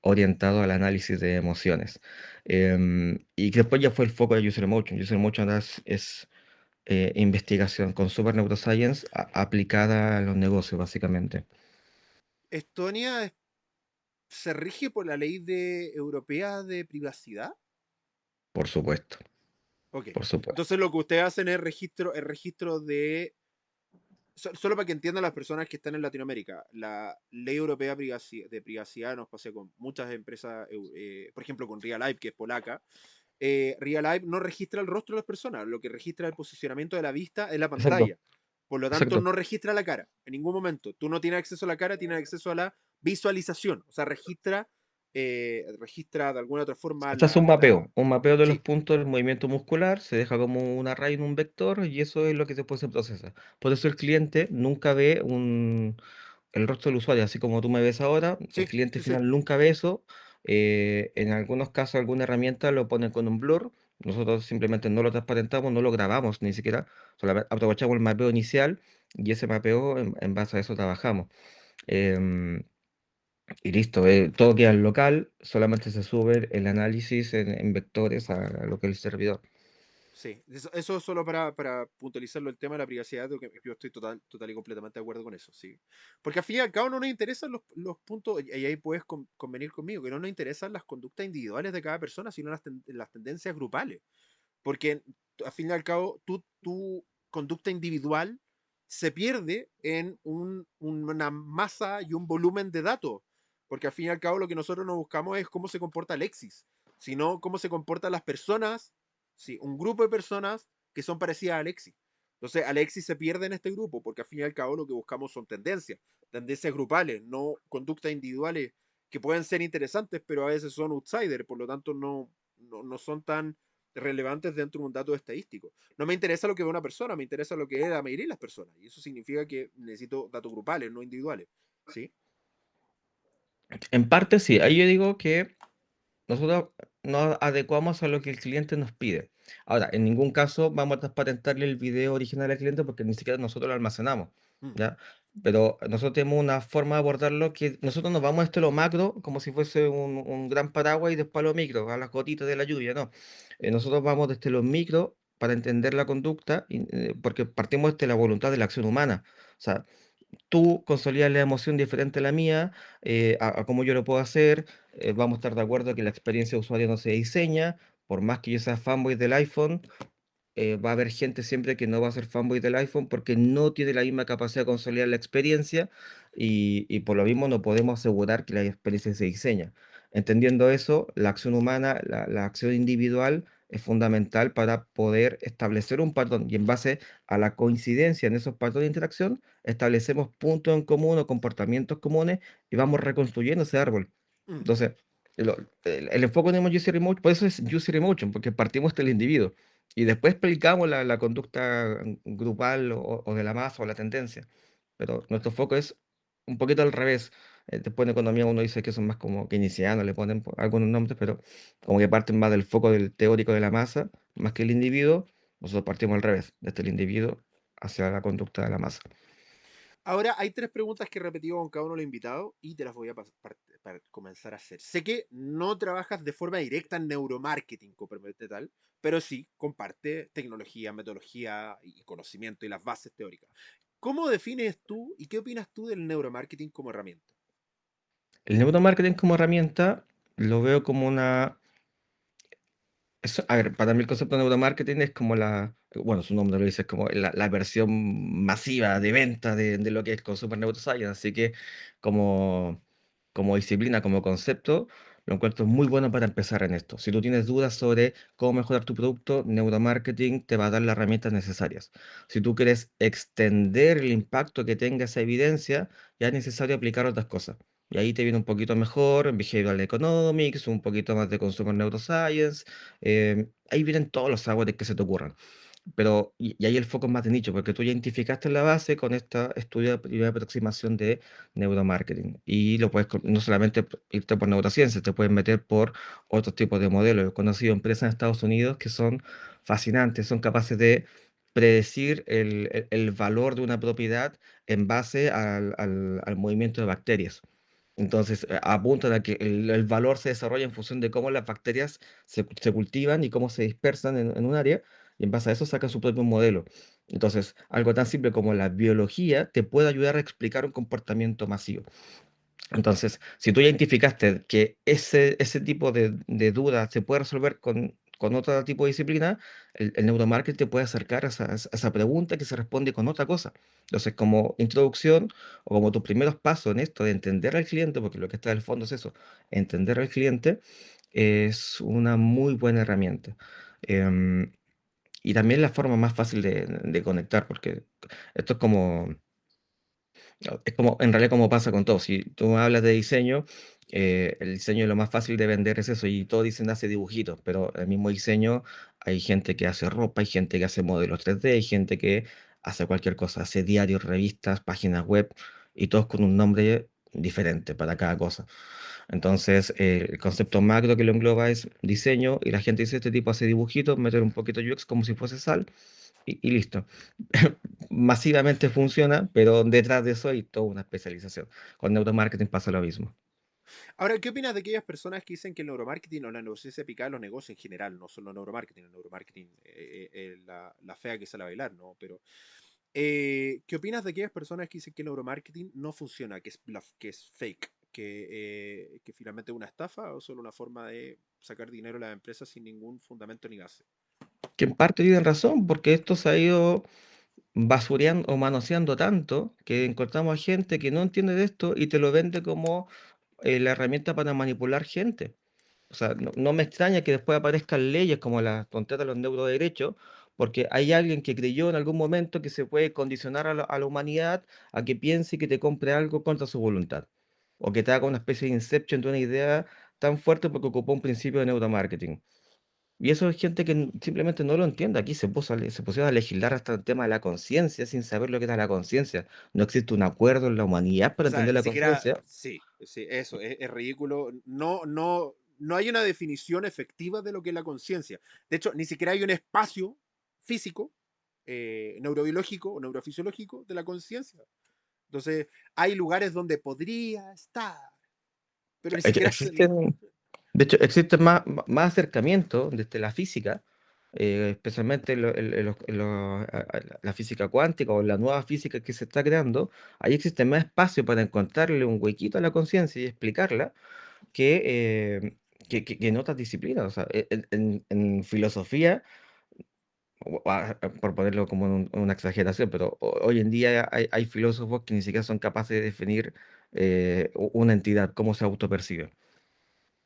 orientado al análisis de emociones. Y que después ya fue el foco de User Emotion. User Emotion es investigación con Super Neuroscience aplicada a los negocios, básicamente. Estonia se rige por la europea de privacidad. Por supuesto, Ok. por supuesto. Entonces lo que ustedes hacen es registro de. Solo para que entiendan las personas que están en Latinoamérica, la ley europea de privacidad nos pasa con muchas empresas, por ejemplo con Real Life, que es polaca, Real Life no registra el rostro de las personas, lo que registra el posicionamiento de la vista en la Exacto, pantalla. Por lo tanto, exacto. no registra la cara en ningún momento. Tú no tienes acceso a la cara, tienes acceso a la visualización. O sea, registra de alguna otra forma Se hace un mapeo de los Sí, puntos del movimiento muscular, se deja como una raya en un vector y eso es lo que después se procesa. Por eso el cliente nunca ve el rostro del usuario, así como tú me ves ahora, el sí, cliente sí, sí. final nunca ve eso. En algunos casos, alguna herramienta lo pone con un blur. Nosotros simplemente no lo transparentamos, no lo grabamos ni siquiera, solamente aprovechamos el mapeo inicial y ese mapeo en base a eso trabajamos. Em, y listo, todo queda en local, solamente se sube el análisis en vectores a lo que es el servidor. Sí, eso es solo para puntualizarlo el tema de la privacidad, que yo estoy total y completamente de acuerdo con eso, sí. Porque al fin y al cabo no nos interesan los puntos, y ahí puedes convenir conmigo, que no nos interesan las conductas individuales de cada persona, sino las tendencias grupales. Porque al fin y al cabo tu conducta individual se pierde en una masa y un volumen de datos. Porque al fin y al cabo lo que nosotros nos buscamos es cómo se comporta Alexis, sino cómo se comportan las personas, sí, un grupo de personas que son parecidas a Alexis. Entonces Alexis se pierde en este grupo porque al fin y al cabo lo que buscamos son tendencias grupales, no conductas individuales que pueden ser interesantes, pero a veces son outsiders, por lo tanto no son tan relevantes dentro de un dato estadístico. No me interesa lo que ve una persona, me interesa lo que es la mayoría de las personas. Y eso significa que necesito datos grupales, no individuales. ¿Sí? En parte sí, ahí yo digo que nosotros nos adecuamos a lo que el cliente nos pide. Ahora, en ningún caso vamos a transparentarle el video original al cliente porque ni siquiera nosotros lo almacenamos, Mm, ¿ya? Pero nosotros tenemos una forma de abordarlo que nosotros nos vamos a lo macro como si fuese un gran paraguas y después a lo micro, a las gotitas de la lluvia, ¿no? Nosotros vamos desde lo micro para entender la conducta, porque partimos de la voluntad de la acción humana. O sea, tú consolidas la emoción diferente a la mía, a cómo yo lo puedo hacer, vamos a estar de acuerdo que la experiencia de usuario no se diseña, por más que yo sea fanboy del iPhone, va a haber gente siempre que no va a ser fanboy del iPhone porque no tiene la misma capacidad de consolidar la experiencia y por lo mismo no podemos asegurar que la experiencia se diseña. Entendiendo eso, la acción humana, la acción individual es fundamental para poder establecer un patrón y en base a la coincidencia en esos patrones de interacción, establecemos puntos en común o comportamientos comunes y vamos reconstruyendo ese árbol. mm. Entonces, el enfoque en User Emotion, por eso es User Emotion, porque partimos del individuo. Y después explicamos la conducta grupal o de la masa o la tendencia. Pero nuestro foco es un poquito al revés. Después en economía uno dice que son más como keynesianos, le ponen algunos nombres, pero como que parten más del foco del teórico de la masa, más que el individuo. Nosotros partimos al revés, desde el individuo hacia la conducta de la masa. Ahora hay tres preguntas que he repetido con cada uno de los invitados y te las voy a para comenzar a hacer. Sé que no trabajas de forma directa en neuromarketing, comprometerte tal, pero sí comparte tecnología, metodología y conocimiento y las bases teóricas. ¿Cómo defines tú y qué opinas tú del neuromarketing como herramienta? El neuromarketing como herramienta lo veo como a ver, para mí el concepto de neuromarketing es como bueno, su nombre lo dice, es como la versión masiva de venta de lo que es Consumer Neuroscience, así que como, como disciplina, como concepto, lo encuentro muy bueno para empezar en esto. Si tú tienes dudas sobre cómo mejorar tu producto, neuromarketing te va a dar las herramientas necesarias. Si tú quieres extender el impacto que tenga esa evidencia, ya es necesario aplicar otras cosas. Y ahí te viene un poquito mejor en Behavioral Economics, un poquito más de Consumer Neuroscience, ahí vienen todos los sabores que se te ocurran. Pero, y ahí el foco es más de nicho, porque tú ya identificaste la base con esta estudio de primera aproximación de neuromarketing. Y lo puedes, no solamente irte por neurociencia, te puedes meter por otros tipos de modelos. He conocido empresas en Estados Unidos que son fascinantes, son capaces de predecir el valor de una propiedad en base al movimiento de bacterias. Entonces, apuntan a que el valor se desarrolla en función de cómo las bacterias se cultivan y cómo se dispersan en un área, y en base a eso sacan su propio modelo. Entonces, algo tan simple como la biología te puede ayudar a explicar un comportamiento masivo. Entonces, si tú ya identificaste que ese tipo de dudas se puede resolver con otro tipo de disciplina, el neuromarketing te puede acercar a esa pregunta que se responde con otra cosa. Entonces, como introducción o como tus primeros pasos en esto de entender al cliente, porque lo que está en el fondo es eso, entender al cliente, es una muy buena herramienta. Em, y también la forma más fácil de conectar, porque esto es como, en realidad, como pasa con todo. Si tú hablas de diseño, el diseño lo más fácil de vender es eso, y todos dicen hace dibujitos, pero el mismo diseño, hay gente que hace ropa, hay gente que hace modelos 3D, hay gente que hace cualquier cosa, hace diarios, revistas, páginas web, y todos con un nombre diferente para cada cosa. Entonces, el concepto macro que lo engloba es diseño, y la gente dice, este tipo hace dibujitos, meter un poquito UX como si fuese sal, y listo. Masivamente funciona, pero detrás de eso hay toda una especialización. Con neuromarketing pasa lo mismo. Ahora, ¿qué opinas de aquellas personas que dicen que el neuromarketing o la neurociencia aplicada a los negocios en general, no solo el neuromarketing, la fea que sale a bailar, ¿no? Pero, ¿qué opinas de aquellas personas que dicen que el neuromarketing no funciona, que es bluff, que es fake, que finalmente es una estafa o solo una forma de sacar dinero a las empresas sin ningún fundamento ni base? Que en parte tienen razón, porque esto se ha ido basureando o manoseando tanto que encontramos a gente que no entiende de esto y te lo vende como la herramienta para manipular gente. O sea, no me extraña que después aparezcan leyes como las tonteras de los neuroderechos, porque hay alguien que creyó en algún momento que se puede condicionar a la humanidad a que piense y que te compre algo contra su voluntad. O que te haga una especie de inception de una idea tan fuerte porque ocupó un principio de neuromarketing. Y eso es gente que simplemente no lo entiende. Aquí se pusieron a legislar hasta el tema de la conciencia sin saber lo que era la conciencia. No existe un acuerdo en la humanidad O para sea, entender ni la siquiera, conciencia. sí, sí, eso, es ridículo. No hay una definición efectiva de lo que es la conciencia. De hecho, ni siquiera hay un espacio físico, neurobiológico o neurofisiológico de la conciencia. Entonces, hay lugares donde podría estar, pero ni siquiera se... Existen, de hecho, existe más acercamiento desde la física, especialmente la física cuántica o la nueva física que se está creando. Ahí existe más espacio para encontrarle un huequito a la conciencia y explicarla que, que en otras disciplinas. O sea, en filosofía, por ponerlo como una exageración, pero hoy en día hay filósofos que ni siquiera son capaces de definir una entidad, cómo se autopercibe.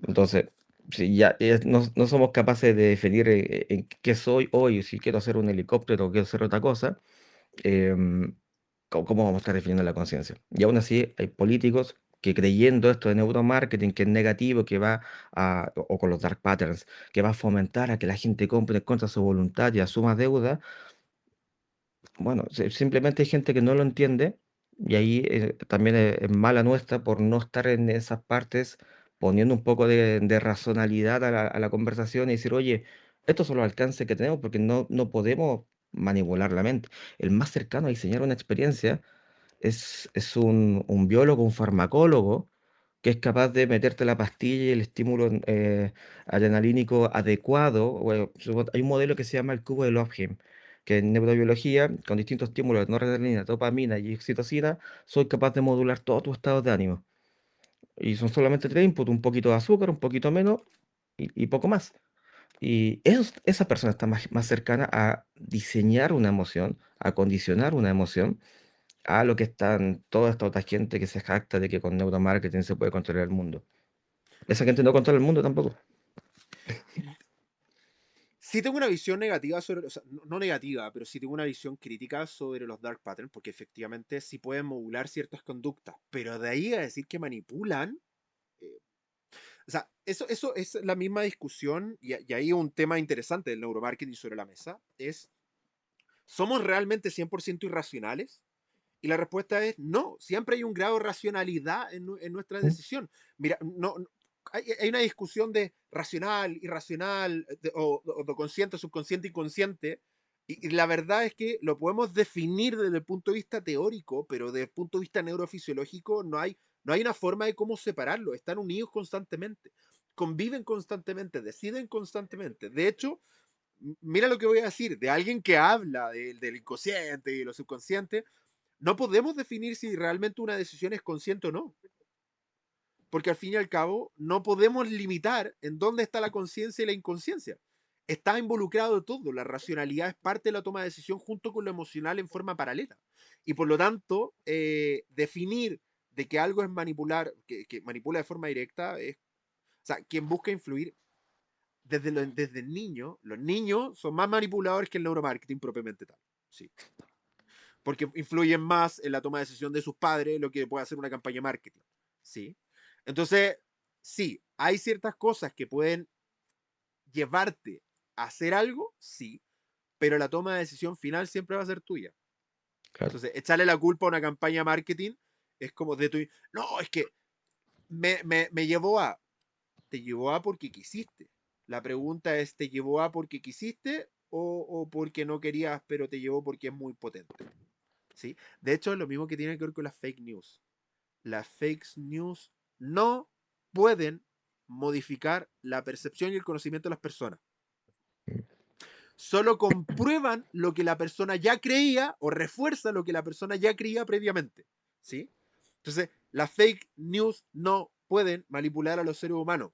Entonces, si ya no somos capaces de definir en qué soy hoy, si quiero ser un helicóptero o quiero ser otra cosa, em, ¿cómo vamos a estar definiendo la conciencia? Y aún así hay políticos que, creyendo esto de neuromarketing, que es negativo, o con los dark patterns, que va a fomentar a que la gente compre contra su voluntad y asuma deuda. Bueno, simplemente hay gente que no lo entiende, y ahí también es mala nuestra por no estar en esas partes poniendo un poco de racionalidad a la conversación y decir, oye, estos son los alcances que tenemos porque no podemos manipular la mente. El más cercano a diseñar una experiencia es un biólogo, un farmacólogo, que es capaz de meterte la pastilla y el estímulo adrenalínico adecuado. Bueno, hay un modelo que se llama el cubo de Lofgren, que en neurobiología, con distintos estímulos, noradrenalina, dopamina y oxitocina, soy capaz de modular todos tus estados de ánimo. Y son solamente tres inputs: un poquito de azúcar, un poquito menos y poco más. Y esa persona está más cercana a diseñar una emoción, a condicionar una emoción, a lo que están toda esta otra gente que se jacta de que con neuromarketing se puede controlar el mundo. Esa gente no controla el mundo tampoco. Sí tengo una visión negativa sobre, o sea, no negativa, pero sí tengo una visión crítica sobre los dark patterns, porque efectivamente sí pueden modular ciertas conductas, pero de ahí a decir que manipulan, eh, o sea, eso es la misma discusión, y ahí un tema interesante del neuromarketing sobre la mesa, es, ¿somos realmente 100% irracionales? Y la respuesta es no, siempre hay un grado de racionalidad en nuestra ¿Mm? decisión. Mira, hay una discusión de racional, irracional, o de consciente, subconsciente, inconsciente, y la verdad es que lo podemos definir desde el punto de vista teórico, pero desde el punto de vista neurofisiológico no hay una forma de cómo separarlo. Están unidos constantemente, conviven constantemente, deciden constantemente. De hecho, mira lo que voy a decir, de alguien que habla del inconsciente y lo subconsciente, no podemos definir si realmente una decisión es consciente o no, porque al fin y al cabo no podemos limitar en dónde está la conciencia y la inconsciencia. Está involucrado todo, la racionalidad es parte de la toma de decisión junto con lo emocional en forma paralela. Y por lo tanto, definir de que algo es manipular, que manipula de forma directa, O sea, quien busca influir desde el niño, los niños son más manipuladores que el neuromarketing propiamente tal. Sí. Porque influyen más en la toma de decisión de sus padres lo que puede hacer una campaña de marketing. Sí. Entonces, sí, hay ciertas cosas que pueden llevarte a hacer algo, sí, pero la toma de decisión final siempre va a ser tuya. Claro. Entonces, echarle la culpa a una campaña de marketing es como de tu... No, es que me llevó a... Te llevó a porque quisiste. La pregunta es, ¿te llevó a porque quisiste o porque no querías, pero te llevó porque es muy potente? ¿Sí? De hecho, es lo mismo que tiene que ver con las fake news. Las fake news no pueden modificar la percepción y el conocimiento de las personas. Solo comprueban lo que la persona ya creía o refuerza lo que la persona ya creía previamente. ¿Sí? Entonces, las fake news no pueden manipular a los seres humanos.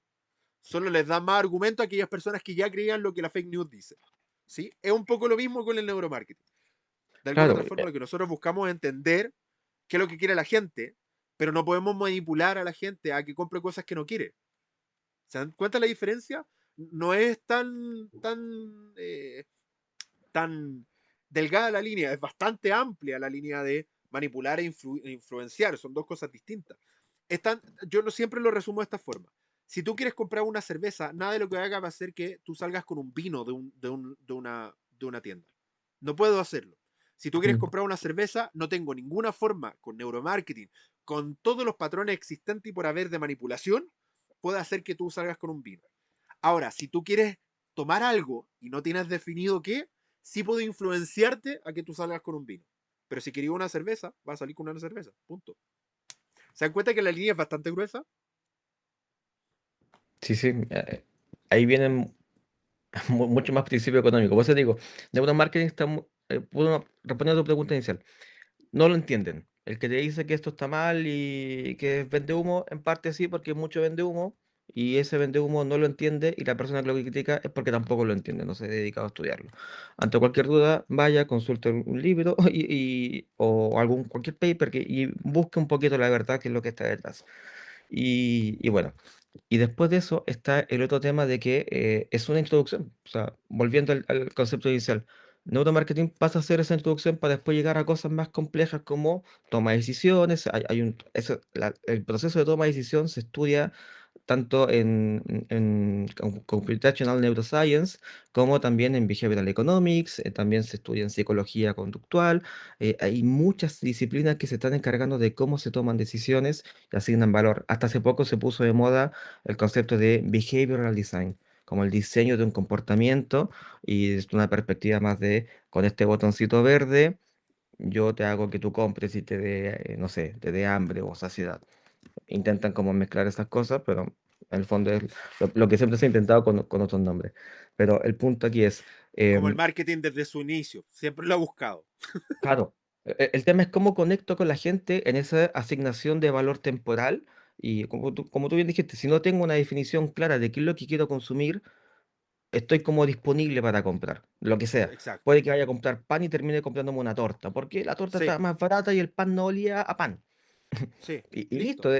Solo les dan más argumento a aquellas personas que ya creían lo que la fake news dice. ¿Sí? Es un poco lo mismo con el neuromarketing. De alguna Claro, otra forma, lo que nosotros buscamos es entender qué es lo que quiere la gente, pero no podemos manipular a la gente a que compre cosas que no quiere. ¿Se dan cuenta la diferencia? No es tan delgada la línea, es bastante amplia la línea de manipular e influenciar, son dos cosas distintas. Yo no siempre lo resumo de esta forma. Si tú quieres comprar una cerveza, nada de lo que haga va a hacer que tú salgas con un vino de una tienda. No puedo hacerlo. Si tú quieres mm, comprar una cerveza, no tengo ninguna forma con neuromarketing, con todos los patrones existentes y por haber de manipulación, puede hacer que tú salgas con un vino. Ahora, si tú quieres tomar algo y no tienes definido qué, sí puedo influenciarte a que tú salgas con un vino. Pero si quería una cerveza, va a salir con una cerveza. Punto. ¿Se dan cuenta que la línea es bastante gruesa? sí, sí. Ahí vienen mucho más principio económico. Por eso digo, neuromarketing está, respondiendo a tu pregunta inicial, no lo entienden. El que te dice que esto está mal y que vende humo, en parte sí, porque mucho vende humo, y ese vende humo no lo entiende, y la persona que lo critica es porque tampoco lo entiende, no se ha dedicado a estudiarlo. Ante cualquier duda, vaya, consulte un libro o cualquier paper y busque un poquito la verdad, que es lo que está detrás. Y bueno, y después de eso está el otro tema de que es una introducción. O sea, volviendo al concepto inicial, neuromarketing pasa a ser esa introducción para después llegar a cosas más complejas como toma de decisiones. El proceso de toma de decisión se estudia tanto en Computational Neuroscience como también en Behavioral Economics. También se estudia en psicología conductual. Hay muchas disciplinas que se están encargando de cómo se toman decisiones y asignan valor. Hasta hace poco se puso de moda el concepto de behavioral design, como el diseño de un comportamiento y desde una perspectiva más de, con este botoncito verde, yo te hago que tú compres y te dé, no sé, te dé hambre o saciedad. Intentan como mezclar esas cosas, pero en el fondo es lo que siempre se ha intentado con otros nombres. Pero el punto aquí es, Como el em, marketing desde su inicio. Siempre lo ha buscado. claro, el tema es cómo conecto con la gente en esa asignación de valor temporal. Y como tú bien dijiste, si no tengo una definición clara de qué es lo que quiero consumir, estoy como disponible para comprar, lo que sea. Exacto. Puede que vaya a comprar pan y termine comprándome una torta, porque la torta Sí, está más barata y el pan no olía a pan. sí. Y Listo. listo,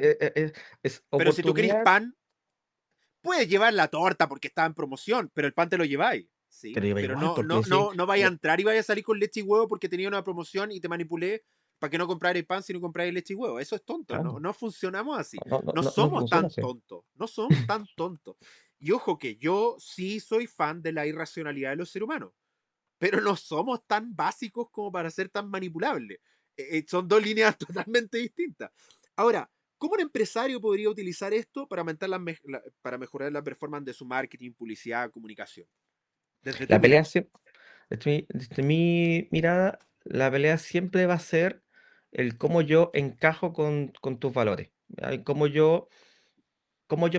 es Pero si tú querés oportunidad, pan, puedes llevar la torta porque está en promoción, pero el pan te lo lleváis. te ¿Sí? lo lleva Pero igual, no, porque no, sí, no, no vaya a entrar y vaya a salir con leche y huevo porque tenía una promoción y te manipulé para que no comprarais pan si no compráis leche y huevo. Eso es tonto. No, claro, no funcionamos así. no, no, No no, no somos funciona tan así. tontos. No somos tan tontos. Y ojo que yo sí soy fan de la irracionalidad de los seres humanos, pero no somos tan básicos como para ser tan manipulables. Son dos líneas totalmente distintas. Ahora, ¿cómo un empresario podría utilizar esto para, para mejorar la performance de su marketing, publicidad, comunicación? Desde tu La pelea, mirada. desde mi mirada, la pelea siempre va a ser el cómo yo encajo con tus valores, ¿ya? Y cómo yo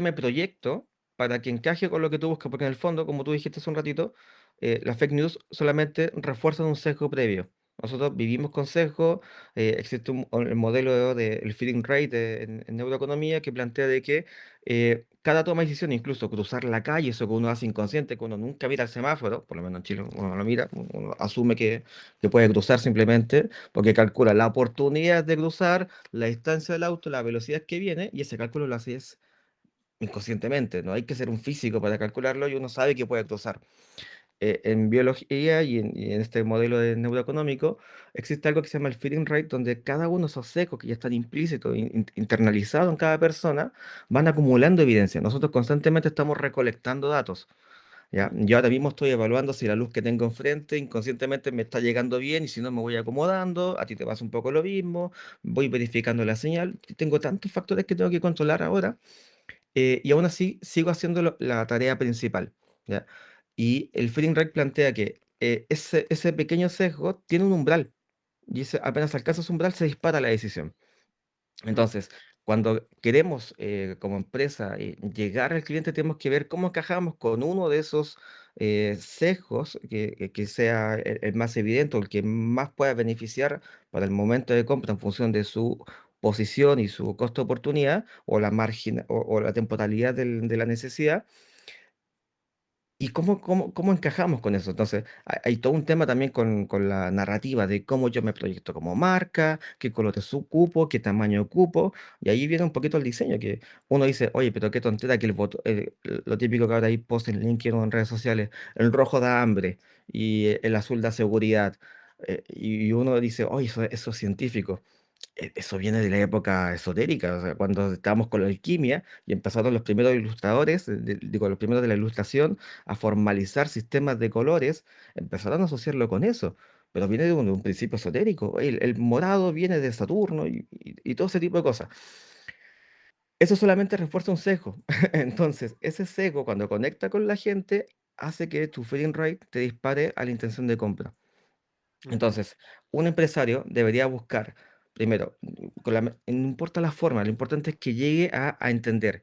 me proyecto para que encaje con lo que tú buscas, porque en el fondo, como tú dijiste hace un ratito, las fake news solamente refuerzan un sesgo previo. Nosotros vivimos con sesgo, existe el modelo del feeding rate en neuroeconomía que plantea de que cada toma de decisión, incluso cruzar la calle, eso que uno hace inconsciente, que uno nunca mira el semáforo, por lo menos en Chile uno lo mira, uno asume que puede cruzar simplemente, porque calcula la oportunidad de cruzar, la distancia del auto, la velocidad que viene, y ese cálculo lo hace inconscientemente, no hay que ser un físico para calcularlo y uno sabe que puede cruzar. En biología y en este modelo de neuroeconómico existe algo que se llama el feeding rate, donde cada uno de esos sesgos que ya están implícitos, internalizados en cada persona, van acumulando evidencia. Nosotros constantemente estamos recolectando datos. ¿Ya? Mm, Yo ahora mismo estoy evaluando si la luz que tengo enfrente inconscientemente me está llegando bien y si no me voy acomodando, a ti te pasa un poco lo mismo, voy verificando la señal, tengo tantos factores que tengo que controlar ahora y aún así sigo haciendo la tarea principal, ¿ya? Y el Feeding Rate plantea que ese pequeño sesgo tiene un umbral y apenas alcanza ese umbral se dispara la decisión. mm, Entonces, cuando queremos como empresa llegar al cliente, tenemos que ver cómo encajamos con uno de esos sesgos que sea el más evidente o el que más pueda beneficiar para el momento de compra en función de su posición y su costo de oportunidad o la margen o la temporalidad de la necesidad. ¿Y cómo encajamos con eso? Entonces, hay todo un tema también con la narrativa de cómo yo me proyecto como marca, qué colores ocupo, qué tamaño ocupo, y ahí viene un poquito el diseño, que uno dice, oye, pero qué tontera que lo típico que ahora hay post en LinkedIn o en redes sociales, el rojo da hambre y el azul da seguridad, y uno dice, oye, eso es científico. Eso viene de la época esotérica, o sea, cuando estábamos con la alquimia y empezaron los primeros ilustradores, digo, los primeros de la ilustración, a formalizar sistemas de colores, empezaron a asociarlo con eso, pero viene de un principio esotérico. El morado viene de Saturno y todo ese tipo de cosas. Eso solamente refuerza un sesgo. Entonces, ese sesgo, cuando conecta con la gente, hace que tu feeling rate te dispare a la intención de compra. ujú, Entonces, un empresario debería buscar, primero, no importa la forma, lo importante es que llegue a entender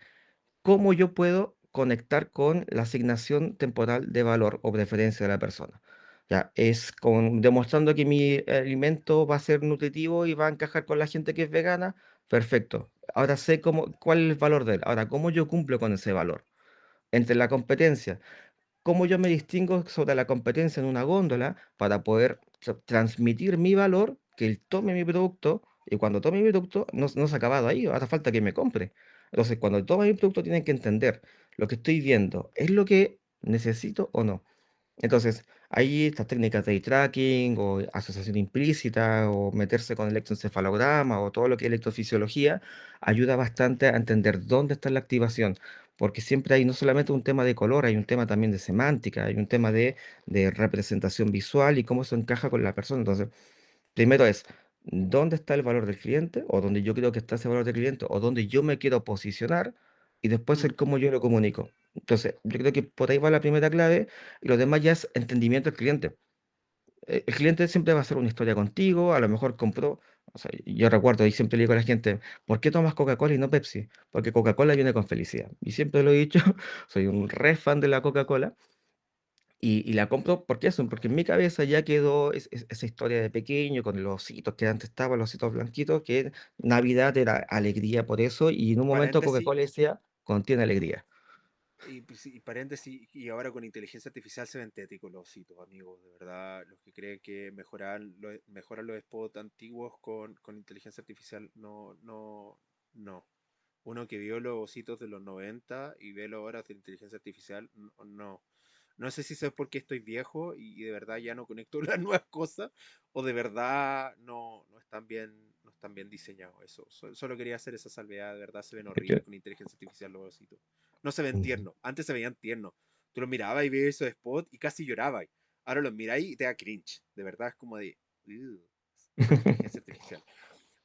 cómo yo puedo conectar con la asignación temporal de valor o preferencia de la persona. Ya, demostrando que mi alimento va a ser nutritivo y va a encajar con la gente que es vegana, perfecto. Ahora sé cuál es el valor de él. Ahora, ¿cómo yo cumplo con ese valor? Entre la competencia, cómo yo me distingo sobre la competencia en una góndola para poder transmitir mi valor, que él tome mi producto y cuando tome mi producto no se ha acabado ahí, ahora falta que me compre. Entonces, cuando tome mi producto tienen que entender lo que estoy viendo, ¿es lo que necesito o no? Entonces, ahí estas técnicas de eye tracking o asociación implícita o meterse con electroencefalograma o todo lo que es electrofisiología ayuda bastante a entender dónde está la activación, porque siempre hay no solamente un tema de color, hay un tema también de semántica, hay un tema de representación visual y cómo eso encaja con la persona. Entonces, primero es, ¿dónde está el valor del cliente? O dónde yo creo que está ese valor del cliente, o dónde yo me quiero posicionar, y después mm, el cómo yo lo comunico. Entonces, yo creo que por ahí va la primera clave, y lo demás ya es entendimiento del cliente. El cliente siempre va a hacer una historia contigo, a lo mejor compró, o sea, yo recuerdo y siempre le digo a la gente, ¿por qué tomas Coca-Cola y no Pepsi? Porque Coca-Cola viene con felicidad. Y siempre lo he dicho, soy un re fan de la Coca-Cola, y la compro porque eso, porque en mi cabeza ya quedó esa historia de pequeño con los ositos que antes estaban, los ositos blanquitos, que Navidad era alegría por eso, y en un momento paréntesis, Coca-Cola decía, contiene alegría. y paréntesis, y ahora con inteligencia artificial se ven téticos los ositos, amigos, de verdad, los que creen que mejoran los spots antiguos con inteligencia artificial, no, no, no. Uno que vio los ositos de los 90 y ve los ahora de inteligencia artificial, no, no. No sé si es porque estoy viejo y de verdad ya no conecto las nuevas cosas o de verdad no están bien diseñados. Eso, solo quería hacer esa salvedad, de verdad se ven horribles Yo- con inteligencia artificial los ositos. No se ven Ujú. tiernos, antes se veían tiernos. Tú los mirabas y veías esos spots y casi llorabas. Ahora los miráis y te da cringe. De verdad es como de... "Ugh, inteligencia artificial.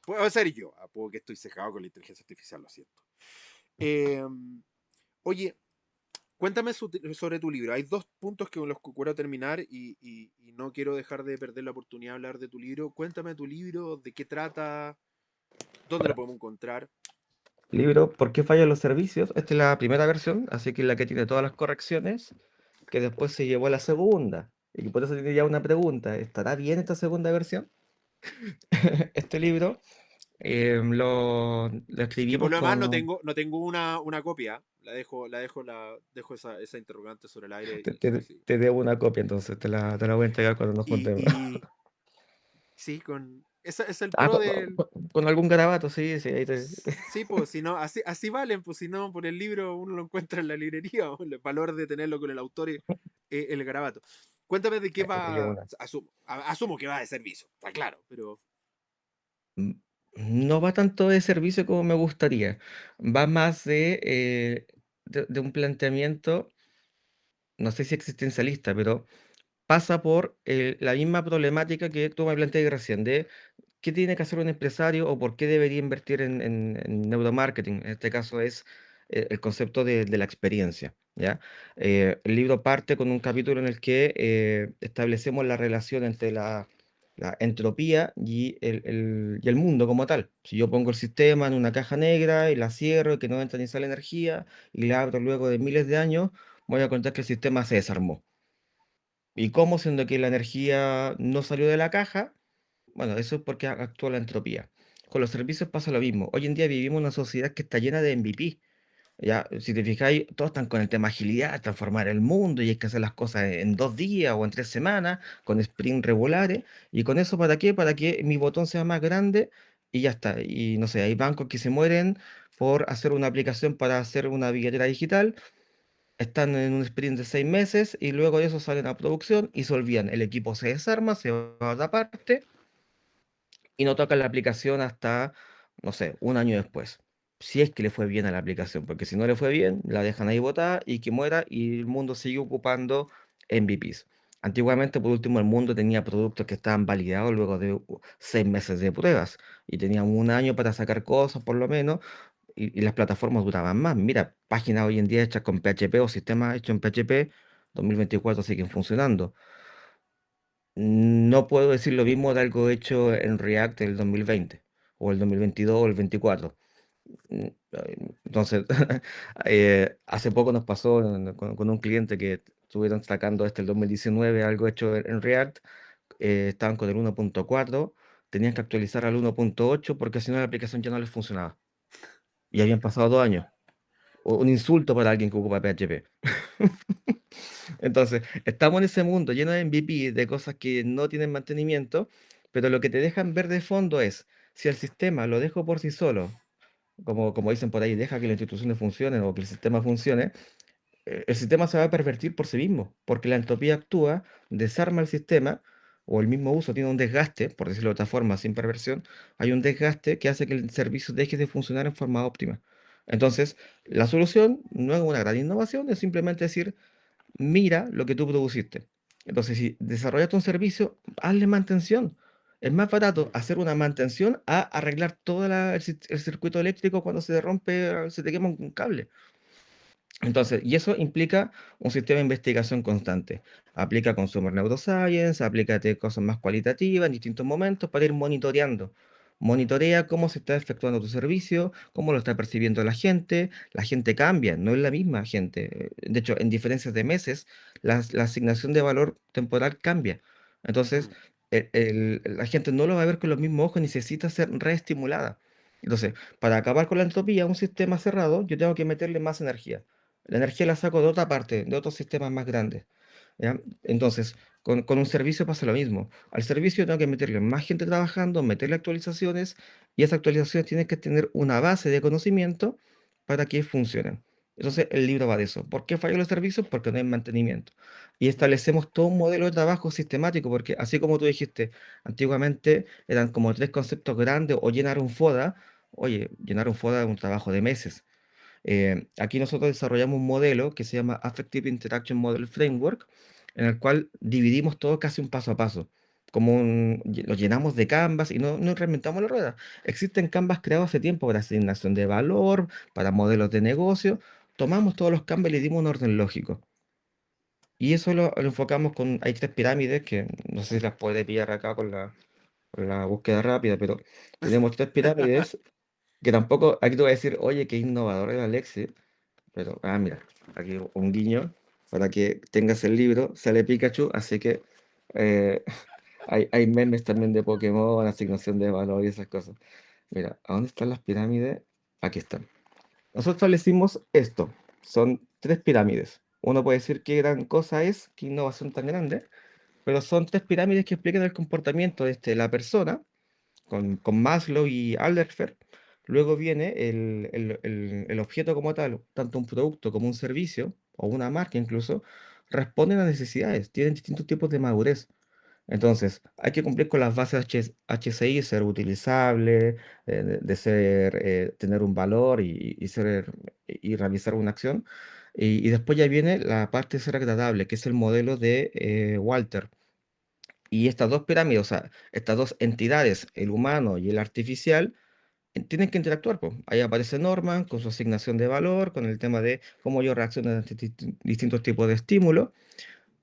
Puedo ser yo, puedo que estoy cejado con la inteligencia artificial, lo siento. Em, Oye, cuéntame sobre tu libro. Hay dos puntos que con los que quiero terminar y no quiero dejar de perder la oportunidad de hablar de tu libro. Cuéntame tu libro, de qué trata, dónde lo Ahora, podemos encontrar. libro, ¿por qué fallan los servicios? Esta es la primera versión, así que es la que tiene todas las correcciones, que después se llevó a la segunda. Y por eso tiene ya una pregunta, ¿estará bien esta segunda versión? Este libro lo Que por escribimos lo demás con... no tengo una copia. Dejo esa interrogante sobre el aire Te, y sí, te- sí. te debo una copia, entonces te la voy a entregar cuando nos juntemos. Y sí, ese es el Ah, pro del... con algún garabato, sí, sí, Sí, pues, si no, así valen, pues si no, por el libro uno lo encuentra en la librería, o el valor de tenerlo con el autor y el garabato. Cuéntame de qué de va, una. asumo que va de servicio, está claro, pero... Mm, No va tanto de servicio como me gustaría. Va más de un planteamiento, no sé si existencialista, pero pasa por la misma problemática que tú me planteaste recién, de qué tiene que hacer un empresario o por qué debería invertir en neuromarketing. En este caso es el concepto de la experiencia, ¿ya? El libro parte con un capítulo en el que establecemos la relación entre la entropía y el mundo como tal. Si yo pongo el sistema en una caja negra y la cierro y que no entra ni sale energía y la abro luego de miles de años, voy a contar que el sistema se desarmó. ¿Y cómo? Siendo que la energía no salió de la caja. Bueno, eso es porque actúa la entropía. Con los servicios pasa lo mismo. Hoy en día vivimos en una sociedad que está llena de MVP. Ya, si te fijáis, todos están con el tema agilidad, transformar el mundo y hay que hacer las cosas en 2 días o en 3 semanas, con sprint regulares. ¿Y con eso para qué? Para que mi botón sea más grande y ya está. Y no sé, hay bancos que se mueren por hacer una aplicación para hacer una billetera digital. Están en un sprint de 6 meses y luego de eso salen a producción y se olvidan. El equipo se desarma, se va a otra parte y no tocan la aplicación hasta, no sé, un año después. Si es que le fue bien a la aplicación, porque si no le fue bien, la dejan ahí botada y que muera y el mundo sigue ocupando MVPs. Antiguamente, por último, el mundo tenía productos que estaban validados luego de 6 meses de pruebas y tenían un año para sacar cosas por lo menos y las plataformas duraban más. Mira, páginas hoy en día hechas con PHP o sistemas hechos en PHP 2024 siguen funcionando. No puedo decir lo mismo de algo hecho en React el 2020 o el 2022 o el 24. Mm, Entonces, hace poco nos pasó con un cliente que estuvieron sacando el 2019 algo hecho en React, estaban con el 1.4, tenían que actualizar al 1.8 porque si no la aplicación ya no les funcionaba. Y habían pasado 2 años. Un insulto para alguien que ocupa PHP. Entonces, estamos en ese mundo lleno de MVP, de cosas que no tienen mantenimiento, pero lo que te dejan ver de fondo es, si el sistema lo dejo por sí solo, como dicen por ahí, deja que las instituciones funcionen o que el sistema funcione, el sistema se va a pervertir por sí mismo, porque la entropía actúa, desarma el sistema, o el mismo uso tiene un desgaste, por decirlo de otra forma, sin perversión, hay un desgaste que hace que el servicio deje de funcionar en forma óptima. Entonces, la solución no es una gran innovación, es simplemente decir, mira lo que tú produciste. Entonces, si desarrollaste un servicio, hazle mantención. Es más barato Mm, hacer una mantención a arreglar todo el circuito eléctrico cuando se te rompe, se te quema un cable. Entonces, y eso implica un sistema de investigación constante. Aplica Consumer Neuroscience, aplícate cosas más cualitativas en distintos momentos para ir monitoreando. Monitorea cómo se está efectuando tu servicio, cómo lo está percibiendo la gente. La gente cambia, no es la misma gente. De hecho, en diferencias de meses, la asignación de valor temporal cambia. Entonces, mm, la gente no lo va a ver con los mismos ojos, necesita ser reestimulada. Entonces, para acabar con la entropía, un sistema cerrado, yo tengo que meterle más energía. La energía la saco de otra parte, de otros sistemas más grandes. ¿Ya? Entonces, con un servicio pasa lo mismo. Al servicio tengo que meterle más gente trabajando, meterle actualizaciones, y esas actualizaciones tienen que tener una base de conocimiento para que funcionen. Entonces, el libro va de eso. ¿Por qué fallan los servicios? Porque no hay mantenimiento. Y establecemos todo un modelo de trabajo sistemático, porque así como tú dijiste, antiguamente eran como tres conceptos grandes, o llenar un FODA. Oye, llenar un FODA es un trabajo de meses. Aquí nosotros desarrollamos un modelo que se llama Affective Interaction Model Framework, en el cual dividimos todo casi un paso a paso. Lo llenamos de Canvas y no reinventamos la rueda. Existen Canvas creados hace tiempo para asignación de valor, para modelos de negocio. Tomamos todos los Canvas y le dimos un orden lógico. Y eso lo enfocamos con, hay 3 pirámides que no sé si las puede pillar acá con la búsqueda rápida, pero tenemos 3 pirámides que tampoco, aquí te voy a decir, oye, qué innovador el Alexis. Pero, mira, aquí un guiño para que tengas el libro. Sale Pikachu, así que eh, hay memes también de Pokémon, asignación de valor y esas cosas. Mira, ¿a dónde están las pirámides? Aquí están. Nosotros establecimos esto. Son 3 pirámides. Uno puede decir qué gran cosa es, qué innovación tan grande, pero son 3 pirámides que explican el comportamiento de la persona con Maslow y Alderfer. Luego viene el objeto como tal, tanto un producto como un servicio, o una marca incluso, responden a necesidades, tienen distintos tipos de madurez. Entonces, hay que cumplir con las bases HCI, ser utilizable, de ser, tener un valor y realizar una acción. Y después ya viene la parte de ser agradable, que es el modelo de Walter. Y estas dos pirámides, o sea, estas dos entidades, el humano y el artificial, tienen que interactuar, pues. Ahí aparece Norman con su asignación de valor, con el tema de cómo yo reacciono a distintos tipos de estímulos.